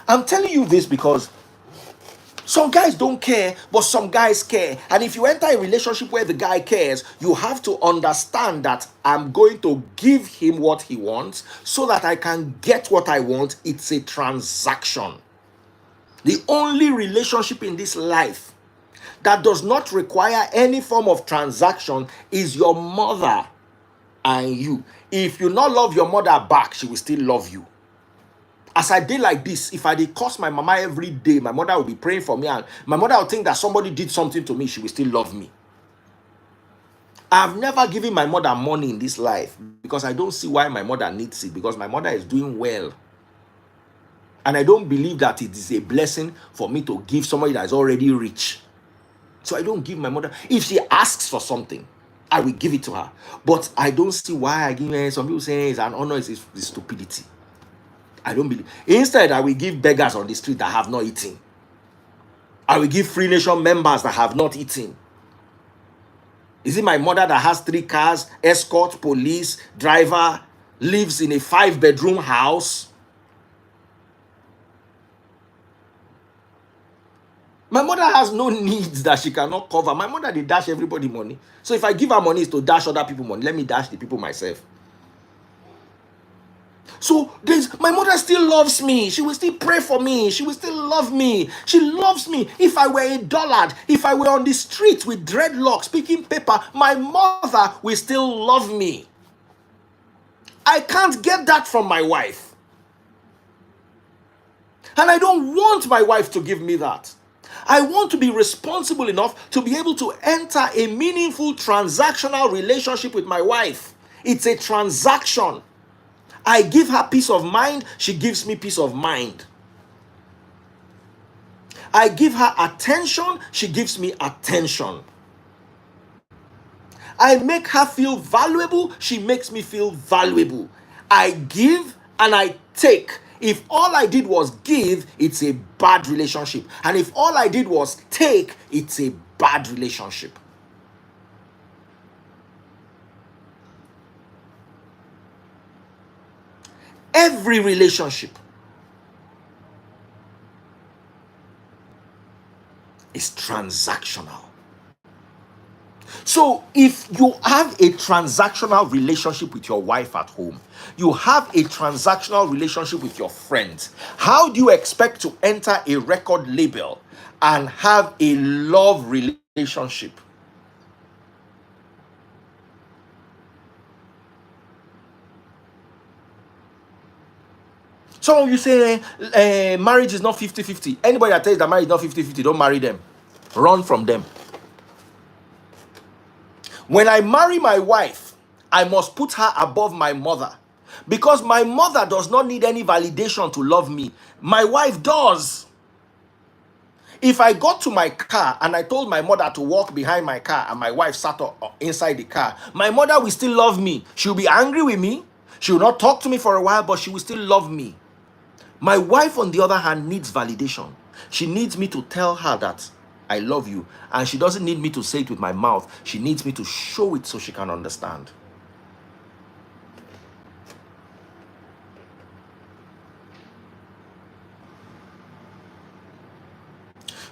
I'm telling you this because some guys don't care, but some guys care. And if you enter a relationship where the guy cares, you have to understand that I'm going to give him what he wants so that I can get what I want. It's a transaction. The only relationship in this life that does not require any form of transaction is your mother and you. If you not love your mother back, she will still love you. As I did like this, if I did curse my mama every day, my mother will be praying for me, and my mother will think that somebody did something to me, she will still love me. I've never given my mother money in this life because I don't see why my mother needs it, because my mother is doing well. And I don't believe that it is a blessing for me to give somebody that is already rich. So I don't give my mother. If she asks for something, I will give it to her. But I don't see why I give her. Some people say it's an honor, is stupidity. I don't believe. Instead, I will give beggars on the street that have not eaten. I will give Free Nation members that have not eaten. Is it my mother that has 3 cars, escort, police, driver, lives in a 5-bedroom house? My mother has no needs that she cannot cover. My mother, they dash everybody money. So if I give her money, is to dash other people money. Let me dash the people myself. So my mother still loves me. She will still pray for me. She will still love me. She loves me. If I were a dullard, if I were on the street with dreadlocks picking paper, my mother will still love me. I can't get that from my wife. And I don't want my wife to give me that. I want to be responsible enough to be able to enter a meaningful transactional relationship with my wife. It's a transaction. I give her peace of mind, she gives me peace of mind. I give her attention, she gives me attention. I make her feel valuable, she makes me feel valuable. I give and I take. If all I did was give, it's a bad relationship. And if all I did was take, it's a bad relationship. Every relationship is transactional. So if you have a transactional relationship with your wife at home, you have a transactional relationship with your friends, how do you expect to enter a record label and have a love relationship? Some of you say marriage is not 50-50. Anybody that tells that marriage is not 50-50, don't marry them. Run from them. When I marry my wife, I must put her above my mother, because my mother does not need any validation to love me. My wife does. If I got to my car and I told my mother to walk behind my car and my wife sat inside the car, my mother will still love me. She'll be angry with me. She will not talk to me for a while, but she will still love me. My wife, on the other hand, needs validation. She needs me to tell her that I love you. And she doesn't need me to say it with my mouth. She needs me to show it so she can understand.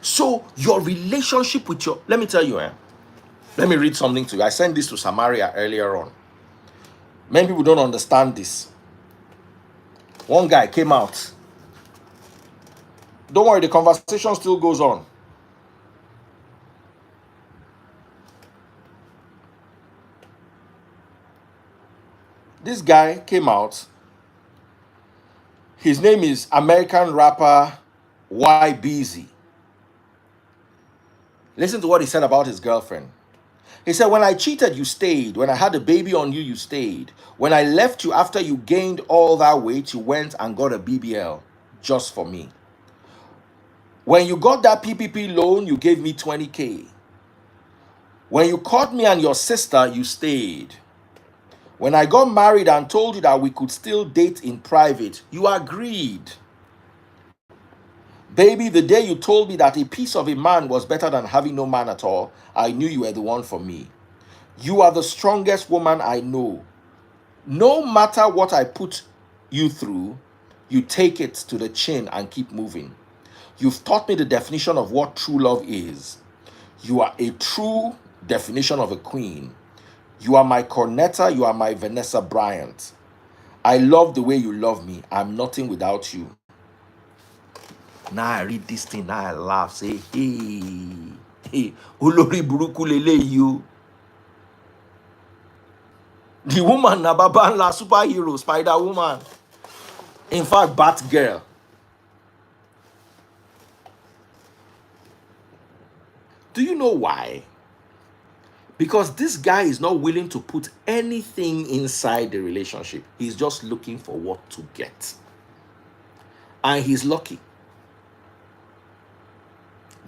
So your relationship with your... Let me tell you, let me read something to you. I sent this to Samaria earlier on. Many people don't understand this. One guy came out. Don't worry, the conversation still goes on. This guy came out. His name is American rapper YBZ. Listen to what he said about his girlfriend. He said, when I cheated, you stayed. When I had a baby on you, you stayed. When I left you after you gained all that weight, you went and got a BBL just for me. When you got that PPP loan, you gave me 20K. When you caught me and your sister, you stayed. When I got married and told you that we could still date in private, you agreed. Baby, the day you told me that a piece of a man was better than having no man at all, I knew you were the one for me. You are the strongest woman I know. No matter what I put you through, you take it to the chin and keep moving. You've taught me the definition of what true love is. You are a true definition of a queen. You are my Cornetta, you are my Vanessa Bryant. I love the way you love me. I'm nothing without you. Now I read this thing, now I laugh, say, hey, Olori Buruku lele you. The woman na Babanla superhero, Spider Woman. In fact, Batgirl. Do you know why? Because this guy is not willing to put anything inside the relationship. He's just looking for what to get. And he's lucky.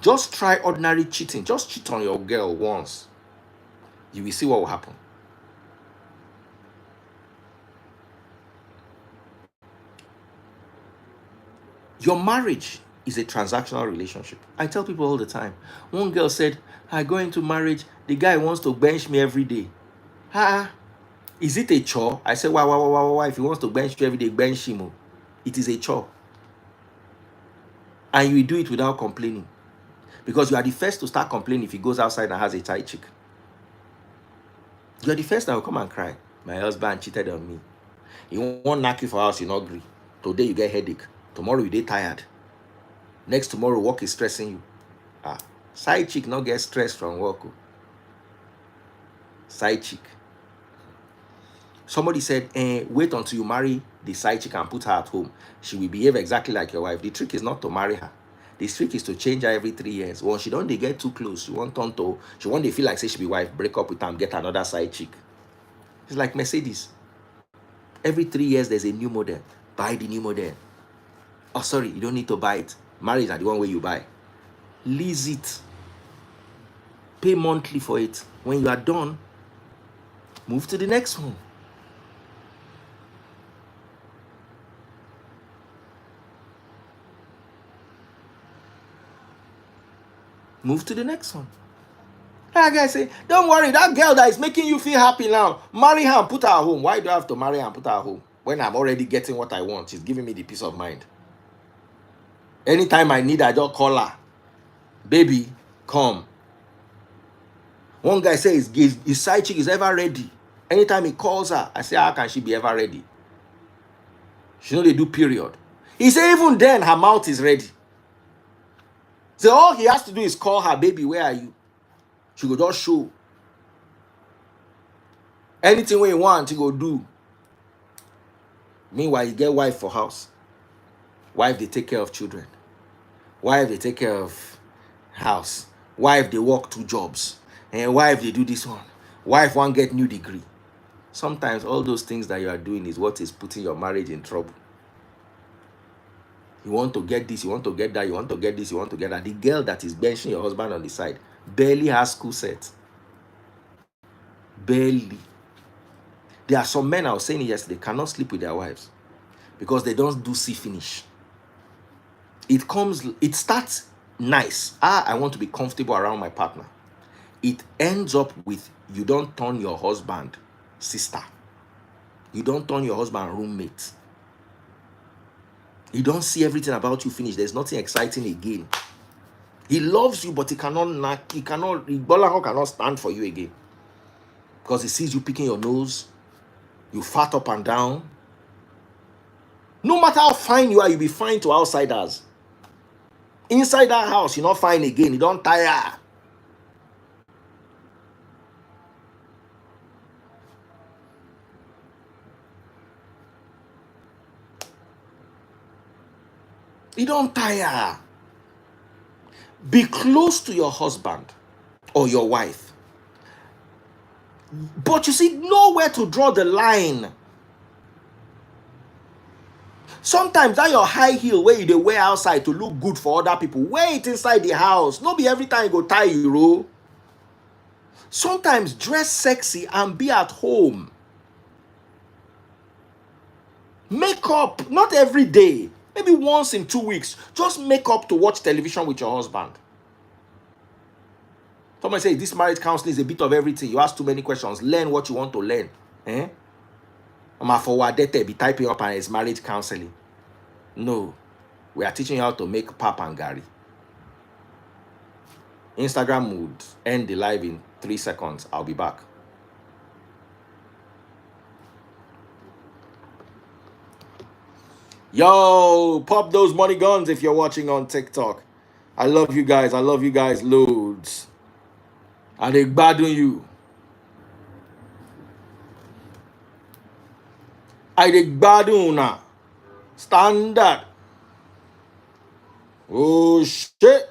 Just try ordinary cheating. Just cheat on your girl once. You will see what will happen. Your marriage is a transactional relationship. I tell people all the time. One girl said, I go into marriage, the guy wants to bench me every day. Is it a chore? I said, why? If he wants to bench you every day, bench him. It is a chore. And you will do it without complaining. Because you are the first to start complaining if he goes outside and has a tight chick. You are the first that will come and cry. My husband cheated on me. He won't knock you for house, you not agree. Today you get headache. Tomorrow you get tired. Next tomorrow work is stressing you. Side chick not get stressed from work. Side chick. Somebody said, wait until you marry the side chick and put her at home. She will behave exactly like your wife. The trick is not to marry her. The trick is to change her every 3 years. Once she don't they get too close, she want they feel like say she be wife, break up with her and get another side chick. It's like Mercedes. Every 3 years there's a new model. Buy the new model. Oh, sorry, you don't need to buy it. Marriage are the one way you buy. Lease it. Pay monthly for it. When you are done, move to the next one. Move to the next one. That guy say, don't worry, that girl that is making you feel happy now, marry her and put her at home. Why do I have to marry her and put her at home? When I'm already getting what I want, she's giving me the peace of mind. Anytime I need, I just call her. Baby, come. One guy says his side chick is ever ready. Anytime he calls her, I say, how can she be ever ready? She know they do period. He say, even then, her mouth is ready. So all he has to do is call her, baby, where are you? She go just show. Anything we want, he go do. Meanwhile, you get wife for house. Wife, they take care of children. Wife, they take care of house. Wife, they work 2 jobs. And wife, they do this one. Wife, one get new degree. Sometimes all those things that you are doing is what is putting your marriage in trouble. You want to get this, you want to get that, you want to get this, you want to get that. The girl that is benching your husband on the side barely has school set. Barely. There are some men, I was saying yesterday, cannot sleep with their wives because they don't do see finish. It starts nice. I want to be comfortable around my partner. It ends up with you don't turn your husband sister. You don't turn your husband roommate. You don't see everything about you finish. There's nothing exciting again. He loves you, but he cannot stand for you again. Because he sees you picking your nose, you fat up and down. No matter how fine you are, you'll be fine to outsiders. Inside that house, you're not fine again. You don't tire. You don't tire. Be close to your husband or your wife. But you see, know where to draw the line. Sometimes that your high heel where you dey wear outside to look good for other people, wear it inside the house. No be every time you go tie you. Sometimes dress sexy and be at home. Make up, not every day. Maybe once in 2 weeks. Just make up to watch television with your husband. Somebody say this marriage counseling is a bit of everything. You ask too many questions. Learn what you want to learn. I'm a forward be typing up and it's marriage counseling. No. We are teaching you how to make pap and gari. Instagram would end the live in 3 seconds. I'll be back. Yo, pop those money guns if you're watching on TikTok. I love you guys. I love you guys loads. And they gbadun you. I dey gbadun una. Standard. Oh shit.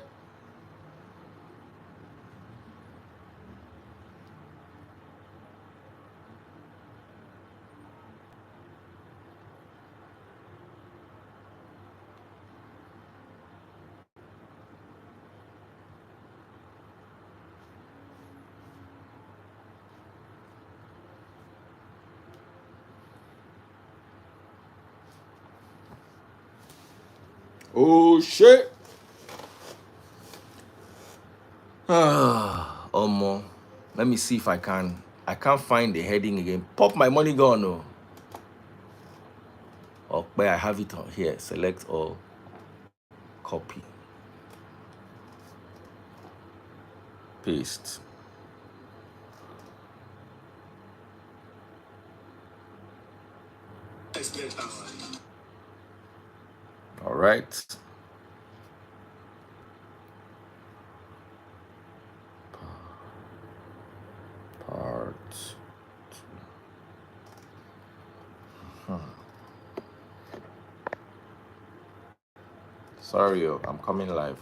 Oh shit. Omo. Let me see if I can. I can't find the heading again. Pop my money gone. Oh. Okay, I have it on here. Select all. Copy. Paste. All right. Part. Sorry, I'm coming live.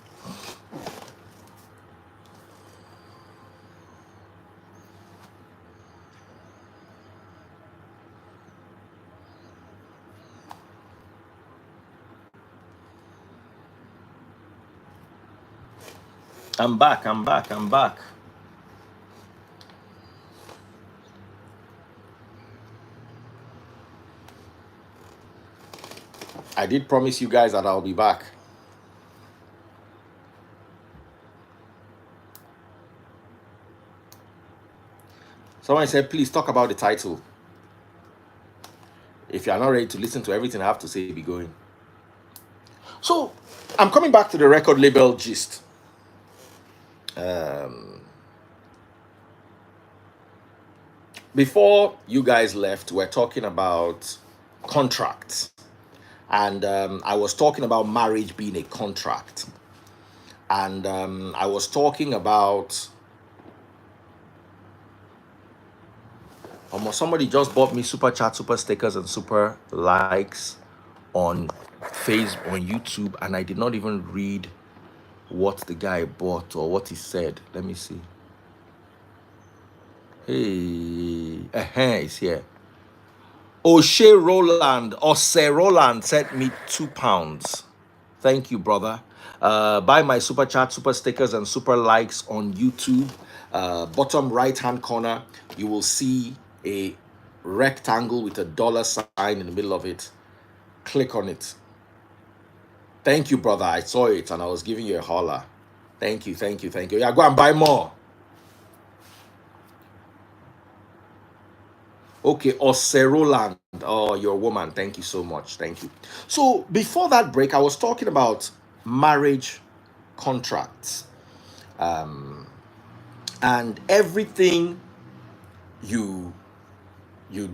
I'm back. I did promise you guys that I'll be back. Someone said, please talk about the title. If you are not ready to listen to everything I have to say, be going. So, I'm coming back to the record label gist. Before you guys left, we're talking about contracts. And I was talking about marriage being a contract. And I was talking about almost somebody just bought me super chat, super stickers, and super likes on Facebook, on YouTube, and I did not even read what the guy bought or what he said. Let me see. Hey, it's here. O'Shea Roland sent me £2. Thank you, brother. Buy my super chat, super stickers, and super likes on YouTube. Bottom right hand corner, you will see a rectangle with a dollar sign in the middle of it. Click on it. Thank you, brother. I saw it and I was giving you a holler. Thank you. Yeah, go and buy more. Okay, Oseroland. Oh, you're a woman. Thank you so much. Thank you. So before that break, I was talking about marriage contracts. And everything you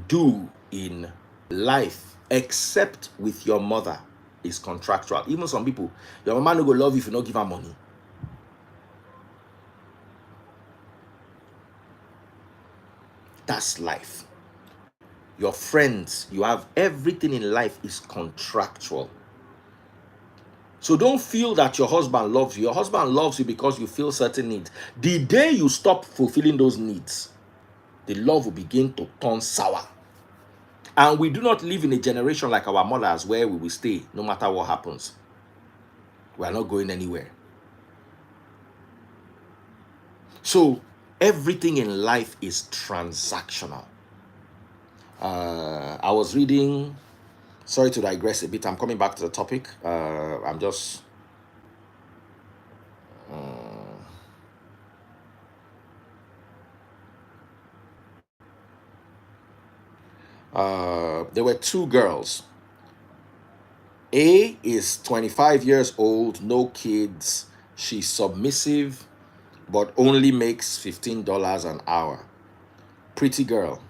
do in life except with your mother is contractual. Even some people, your mama no go love you if you don't give her money. That's life. Your friends, you have everything in life is contractual. So don't feel that your husband loves you. Your husband loves you because you feel certain needs. The day you stop fulfilling those needs, the love will begin to turn sour. And we do not live in a generation like our mothers where we will stay no matter what happens. We are not going anywhere. So everything in life is transactional. I was reading, sorry to digress a bit, I'm coming back to the topic. I'm just there were two girls. A is 25 years old, no kids. She's submissive, but only makes $15 an hour. Pretty girl.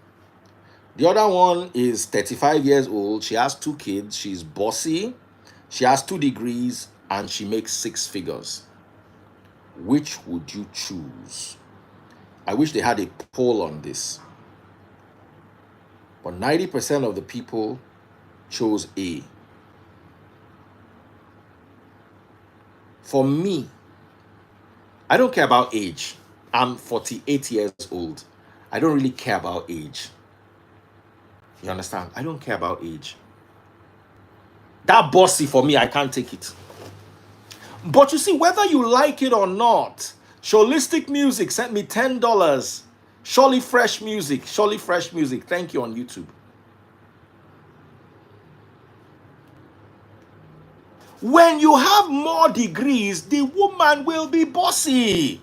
The other one is 35 years old. She has two kids. She's bossy. She has 2 degrees and she makes 6 figures. Which would you choose? I wish they had a poll on this. But 90% of the people chose A. For me, I don't care about age. I'm 48 years old. I don't really care about age. You understand? I don't care about age. That bossy for me, I can't take it. But you see, whether you like it or not, Sholistic Music sent me $10. Surely Fresh Music. Thank you on YouTube. When you have more degrees, the woman will be bossy.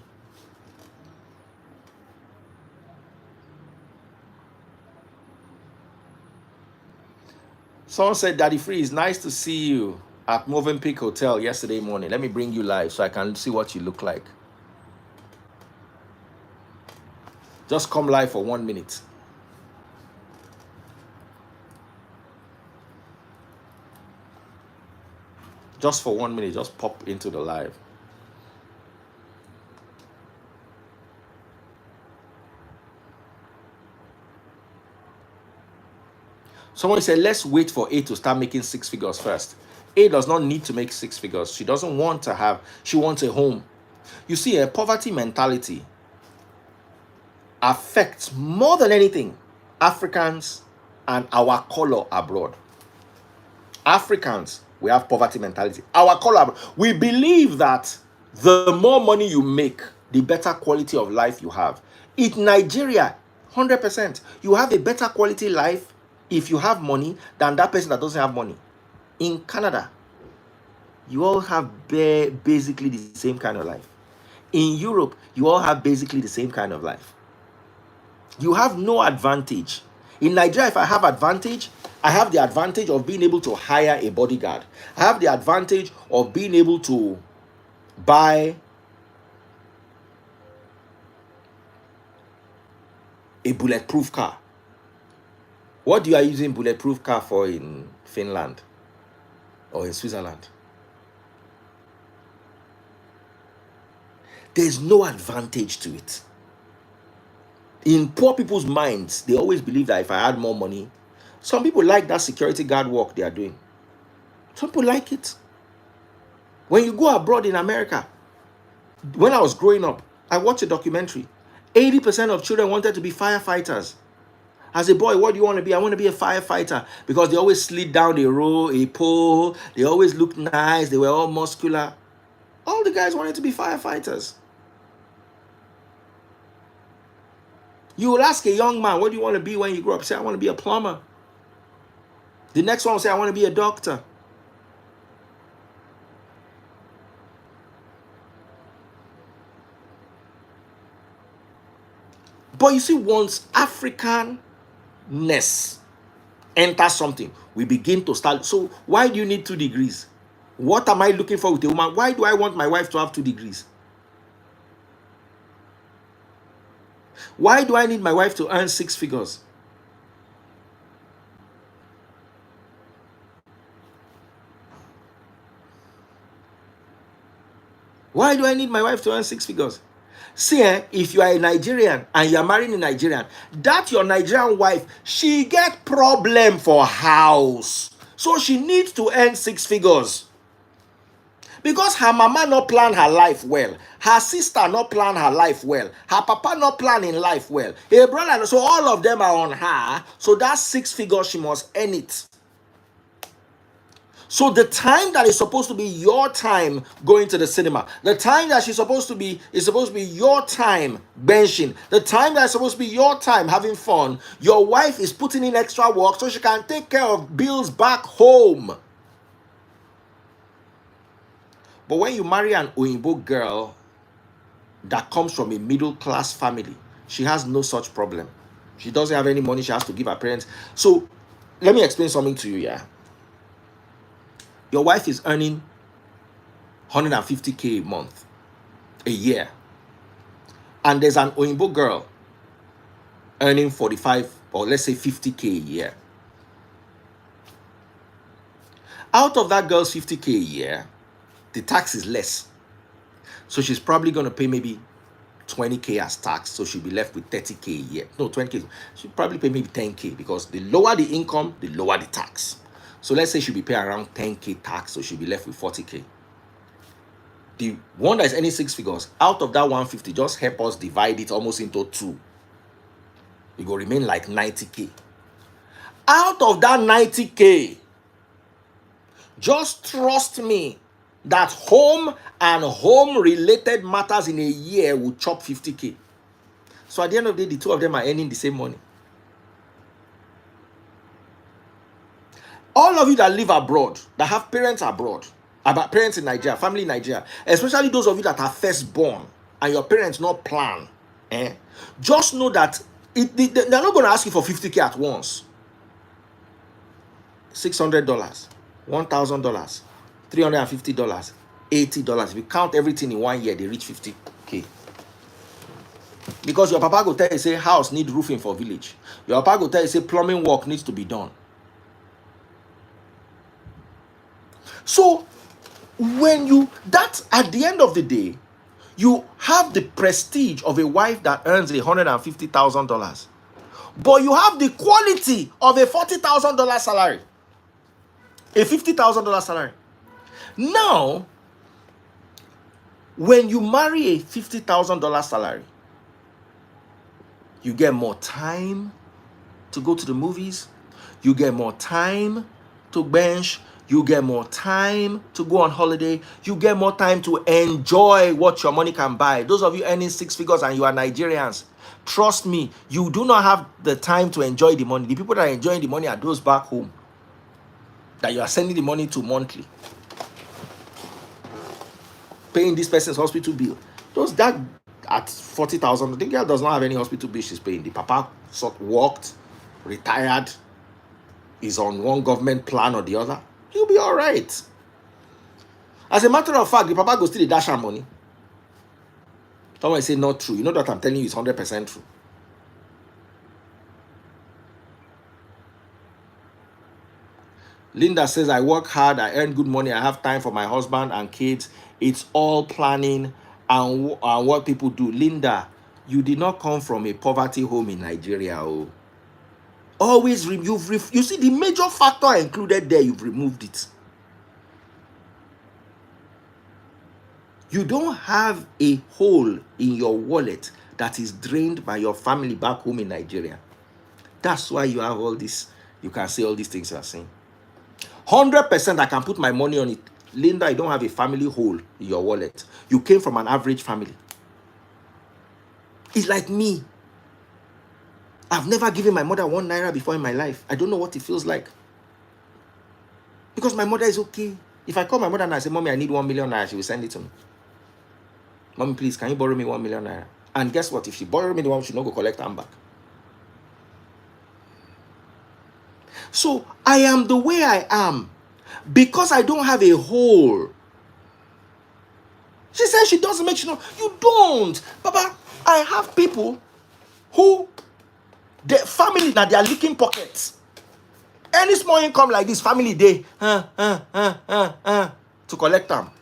Someone said, Daddy Free, it's nice to see you at Moving Peak Hotel yesterday morning. Let me bring you live so I can see what you look like. Just come live for 1 minute. Just for 1 minute, just pop into the live. Someone said, let's wait for A to start making 6 figures first. A does not need to make 6 figures. She doesn't want to have, she wants a home. You see, a poverty mentality affects more than anything Africans and our color abroad. Africans, we have poverty mentality. Our color, we believe that the more money you make, the better quality of life you have. In Nigeria, 100%, you have a better quality life if you have money than that person that doesn't have money. In Canada, you all have basically the same kind of life. In Europe, you all have basically the same kind of life. You have no advantage. In Nigeria, if I have advantage, I have the advantage of being able to hire a bodyguard. I have the advantage of being able to buy a bulletproof car. What do you are using bulletproof car for in Finland or in Switzerland? There's no advantage to it. In poor people's minds, they always believe that if I had more money, some people like that security guard work they are doing. Some people like it. When you go abroad in America, when I was growing up, I watched a documentary. 80% of children wanted to be firefighters. As a boy, what do you want to be? I want to be a firefighter, because they always slid down a pole. They always looked nice. They were all muscular. All the guys wanted to be firefighters. You will ask a young man, what do you want to be when you grow up? Say, I want to be a plumber. The next one will say, I want to be a doctor. But you see, once Africanness enters something, we begin to start. So why do you need 2 degrees? What am I looking for with a woman? Why do I want my wife to have 2 degrees? Why do I need my wife to earn 6 figures? Why do I need my wife to earn 6 figures? See, if you are a Nigerian and you are marrying a Nigerian, that your Nigerian wife, she get problem for house. So she needs to earn 6 figures. Because her mama not plan her life well, her sister not plan her life well, her papa not planning life well, her brother, so all of them are on her. So that 6 figures, she must earn it. So the time that is supposed to be your time going to the cinema, the time that she's supposed to be is supposed to be your time benching, the time that is supposed to be your time having fun, your wife is putting in extra work so she can take care of bills back home. But when you marry an Oyinbo girl that comes from a middle class family, she has no such problem. She doesn't have any money she has to give her parents. So let me explain something to you, yeah. Your wife is earning 150K a month, a year. And there's an Oyinbo girl earning 45 or let's say 50K a year. Out of that girl's 50K a year, the tax is less. So she's probably going to pay maybe 20K as tax. So she'll be left with 30K a year. No, 20K. She'll probably pay maybe 10K, because the lower the income, the lower the tax. So let's say she'll be paying around 10K tax. So she'll be left with 40K. The one that is earning 6 figures, out of that 150, just help us divide it almost into 2. It will remain like 90K. Out of that 90K, just trust me that home and home-related matters in a year will chop 50K. So at the end of the day, the two of them are earning the same money. All of you that live abroad, that have parents abroad, About parents in Nigeria, family in Nigeria, especially those of you that are firstborn and your parents not plan, just know that they're not going to ask you for 50K at once. $600, $1,000, $350, $80. If you count everything in 1 year, they reach 50K. Because your papa go tell you, say, house need roofing for village. Your papa go tell you, say, plumbing work needs to be done. So, at the end of the day, you have the prestige of a wife that earns $150,000, but you have the quality of a $40,000 salary, a $50,000 salary. Now, when you marry a $50,000 salary, you get more time to go to the movies, you get more time to bench, you get more time to go on holiday, you get more time to enjoy what your money can buy. Those of you earning 6 figures and you are Nigerians, trust me, you do not have the time to enjoy the money. The people that are enjoying the money are those back home that you are sending the money to monthly, paying this person's hospital bill. Those that at 40,000, the girl does not have any hospital bill she's paying. The papa worked, retired, is on one government plan or the other. He'll be all right. As a matter of fact, the papa goes still the dash her money. Someone say not true. You know that I'm telling you is 100% true. Linda says, I work hard, I earn good money, I have time for my husband and kids. It's all planning and what people do. Linda, you did not come from a poverty home in Nigeria. Oh. Always, you see the major factor I included there, you've removed it. You don't have a hole in your wallet that is drained by your family back home in Nigeria. That's why you have all this. You can say all these things you are saying. 100% I can put my money on it. Linda, you don't have a family hole in your wallet. You came from an average family. It's like me. I've never given my mother 1 naira before in my life. I don't know what it feels like. Because my mother is okay. If I call my mother and I say, Mommy, I need 1 million naira, she will send it to me. Mommy, please, can you borrow me 1 million naira? And guess what? If she borrow me the one, she'll not go collect them back. So I am the way I am because I don't have a hole. She says she doesn't make sure. You don't. Papa, I have people who, the family that they are licking pockets. Any small income like this, family day, to collect them.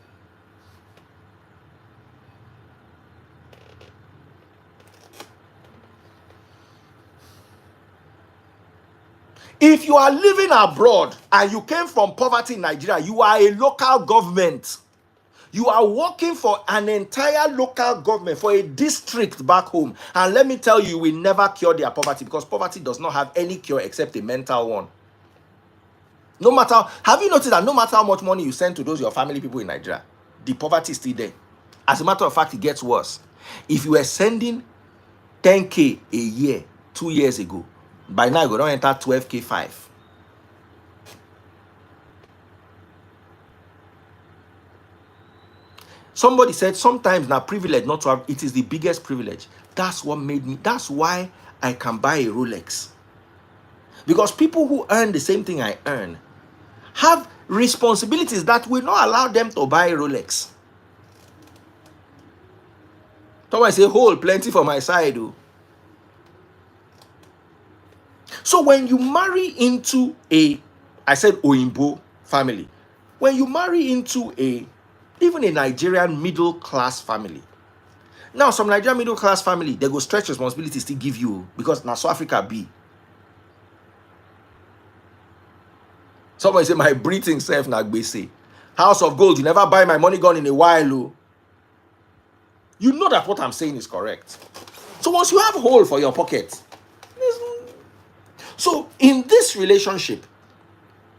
If you are living abroad and you came from poverty in Nigeria, you are a local government. You are working for an entire local government, for a district back home. And let me tell you, you will never cure their poverty because poverty does not have any cure except a mental one. No matter, have you noticed that no matter how much money you send to those your family people in Nigeria, the poverty is still there. As a matter of fact, it gets worse. If you were sending 10K a year 2 years ago, by now, you're going to enter 12K 5. Somebody said sometimes now privilege not to have, it is the biggest privilege. That's what made me, that's why I can buy a Rolex. Because people who earn the same thing I earn have responsibilities that will not allow them to buy a Rolex. Someone say, hold plenty for my side, though. So when you marry into I said Oyinbo family, when you marry into even a Nigerian middle class family, now some Nigerian middle class family, they go stretch responsibilities to give you because now South Africa be. Somebody say my breathing self na gbese. House of Gold, you never buy my money gone in a while. Oh. You know that what I'm saying is correct. So once you have a hole for your pocket, so in this relationship,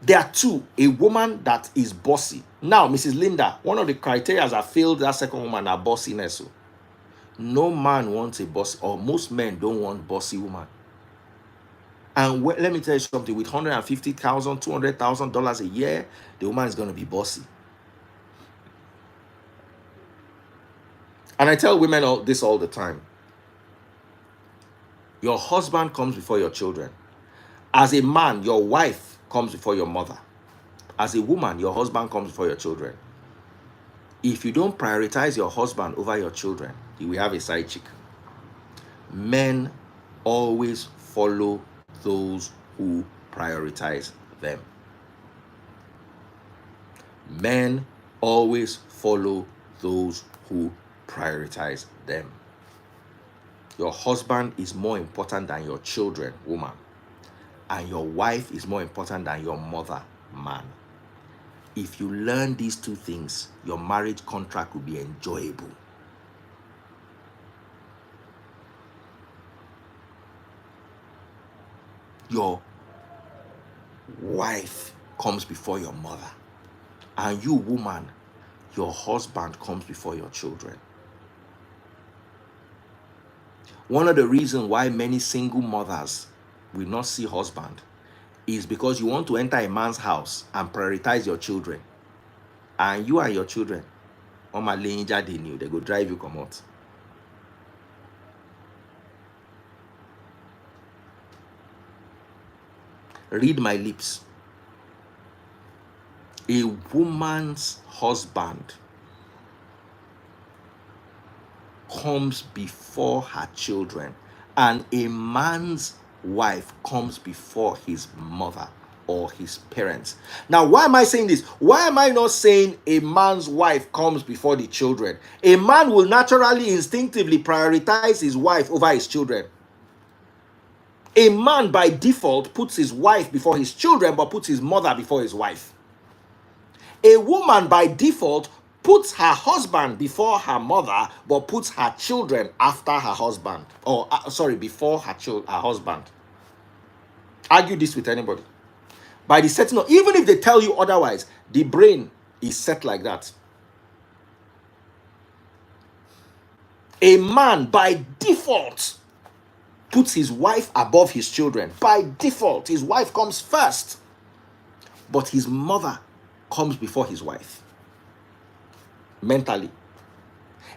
there are two. A woman that is bossy. Now, Mrs. Linda, one of the criteria I failed that second woman are bossiness. No man wants a boss, or most men don't want bossy woman. And let me tell you something, with $150,000, $200,000 a year, the woman is going to be bossy. And I tell women this all the time. Your husband comes before your children. As a man, your wife comes before your mother. As a woman, your husband comes before your children. If you don't prioritize your husband over your children, you will have a side chick. Men always follow those who prioritize them. Men always follow those who prioritize them. Your husband is more important than your children, woman. And your wife is more important than your mother, man. If you learn these two things, your marriage contract will be enjoyable. Your wife comes before your mother. And you, woman, your husband comes before your children. One of the reasons why many single mothers will not see husband is because you want to enter a man's house and prioritize your children. And you and your children, they go drive you come out. Read my lips. A woman's husband comes before her children, and a man's wife comes before his mother or his parents. Now, why am I saying this? Why am I not saying a man's wife comes before the children? A man will naturally, instinctively prioritize his wife over his children. A man by default puts his wife before his children, but puts his mother before his wife. A woman by default puts her husband before her mother, but puts her children after her husband. Or, before her husband. Argue this with anybody. By the setting of, even if they tell you otherwise, the brain is set like that. A man by default puts his wife above his children. By default, his wife comes first, but his mother comes before his wife. Mentally.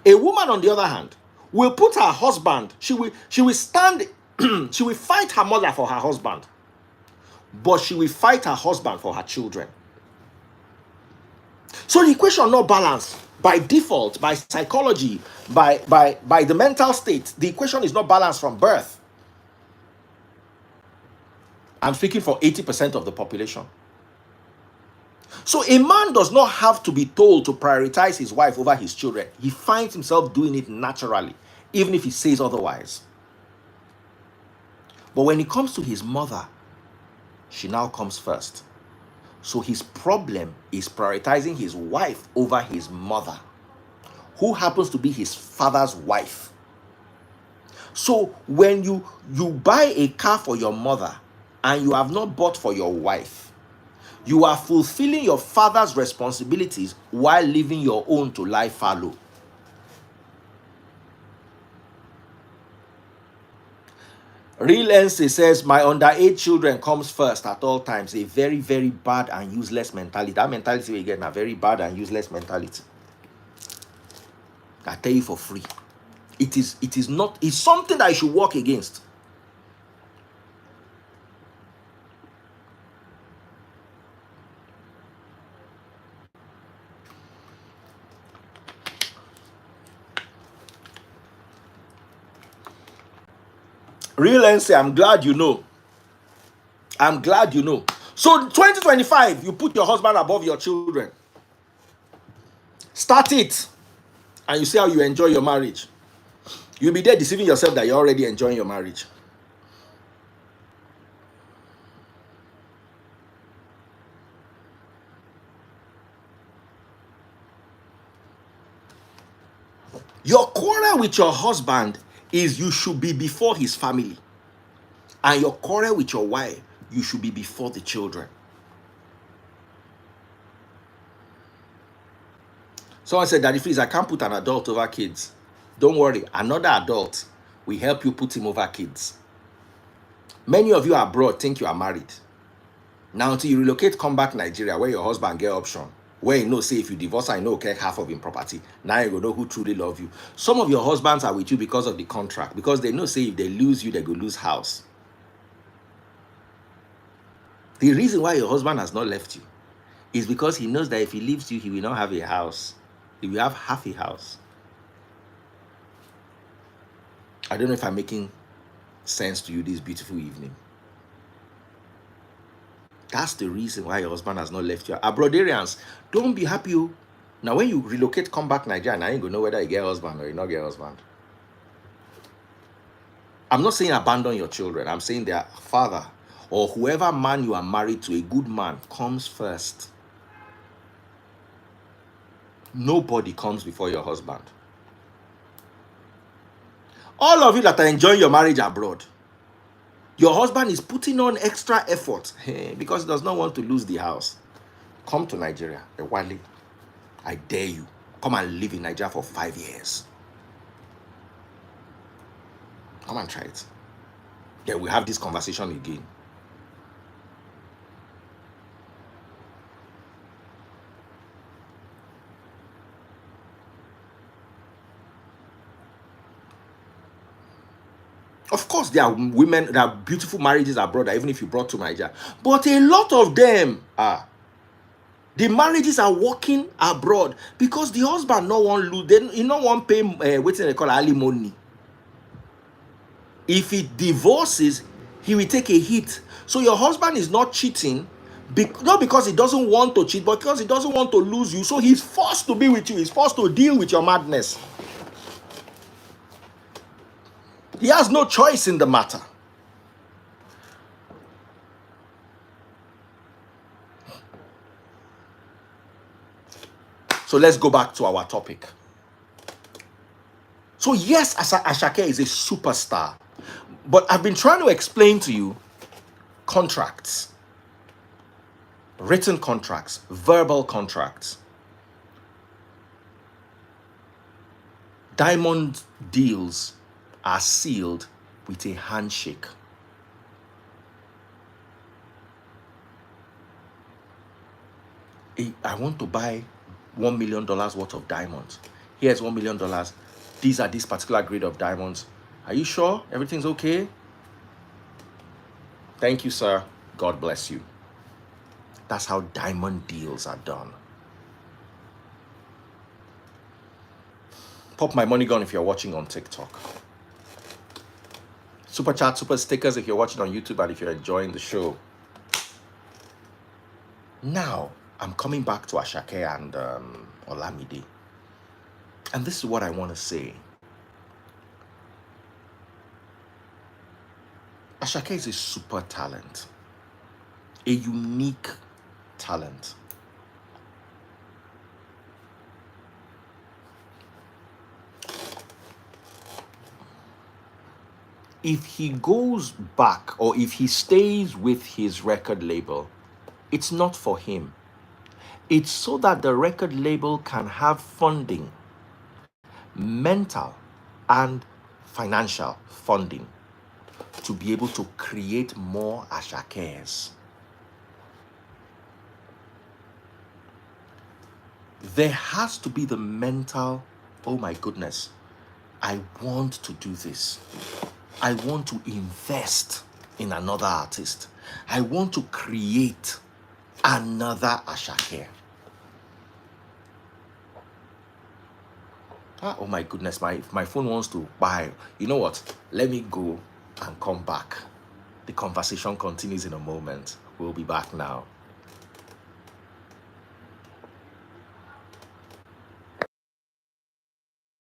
A woman, on the other hand, will put her husband, she will stand, she will fight her mother for her husband, but she will fight her husband for her children. So the equation not balanced. By default, by psychology, by the mental state, the equation is not balanced from birth. I'm speaking for 80% of the population. So a man does not have to be told to prioritize his wife over his children. He finds himself doing it naturally, even if he says otherwise. But when it comes to his mother, she now comes first. So his problem is prioritizing his wife over his mother, who happens to be his father's wife. So when you buy a car for your mother and you have not bought for your wife, you are fulfilling your father's responsibilities while leaving your own to lie fallow. Real NC says, my underage children comes first at all times. A very, very bad and useless mentality. That mentality we get now, very bad and useless mentality. I tell you for free. It is not, it's something that I should work against. Real NC, I'm glad you know. I'm glad you know. So 2025, you put your husband above your children. Start it. And you see how you enjoy your marriage. You'll be there deceiving yourself that you're already enjoying your marriage. Your quarrel with your husband is you should be before his family. And your quarrel with your wife, you should be before the children. Someone said, Daddy, please, I can't put an adult over kids. Don't worry, another adult will help you put him over kids. Many of you abroad think you are married. Now, until you relocate, come back to Nigeria, where your husband get option. Where you know, say if you divorce, I know okay half of him property. Now you go know who truly love you. Some of your husbands are with you because of the contract, because they know say if they lose you, they go lose house. The reason why your husband has not left you is because he knows that if he leaves you, he will not have a house. He will have half a house. I don't know if I'm making sense to you this beautiful evening. That's the reason why your husband has not left you. Abroadarians, don't be happy. Now, when you relocate, come back Nigeria, now you go know whether you get a husband or you not get a husband. I'm not saying abandon your children. I'm saying their father or whoever man you are married to, a good man, comes first. Nobody comes before your husband. All of you that are enjoying your marriage abroad, your husband is putting on extra effort because he does not want to lose the house. Come to Nigeria, Wale. I dare you. Come and live in Nigeria for 5 years. Come and try it. Then we have this conversation again. Of course, there are women, there are beautiful marriages abroad, even if you brought to Nigeria. But a lot of them are. The marriages are working abroad because the husband no one lose. He no one pay waiting they call alimony. If he divorces, he will take a hit. So your husband is not cheating, not because he doesn't want to cheat, but because he doesn't want to lose you. So he's forced to be with you. He's forced to deal with your madness. He has no choice in the matter. So let's go back to our topic. So yes, Asake is a superstar. But I've been trying to explain to you contracts, written contracts, verbal contracts. Diamond deals are sealed with a handshake. I want to buy $1 million worth of diamonds. Here's $1 million. These are this particular grade of diamonds. Are you sure everything's okay? Thank you, sir. God bless you. That's how diamond deals are done. Pop my money gun if you're watching on TikTok. Super chat, super stickers if you're watching on YouTube and if you're enjoying the show. Now, I'm coming back to Asake and Olamide. And this is what I want to say. Asake is a super talent. A unique talent. If he goes back or if he stays with his record label, it's not for him. It's so that the record label can have funding, mental and financial funding, to be able to create more Asakes. There has to be the mental, oh my goodness, I want to do this. I want to invest in another artist. I want to create another Asake. Oh my goodness, my phone wants to buy. You know what? Let me go and come back. The conversation continues in a moment. We'll be back now.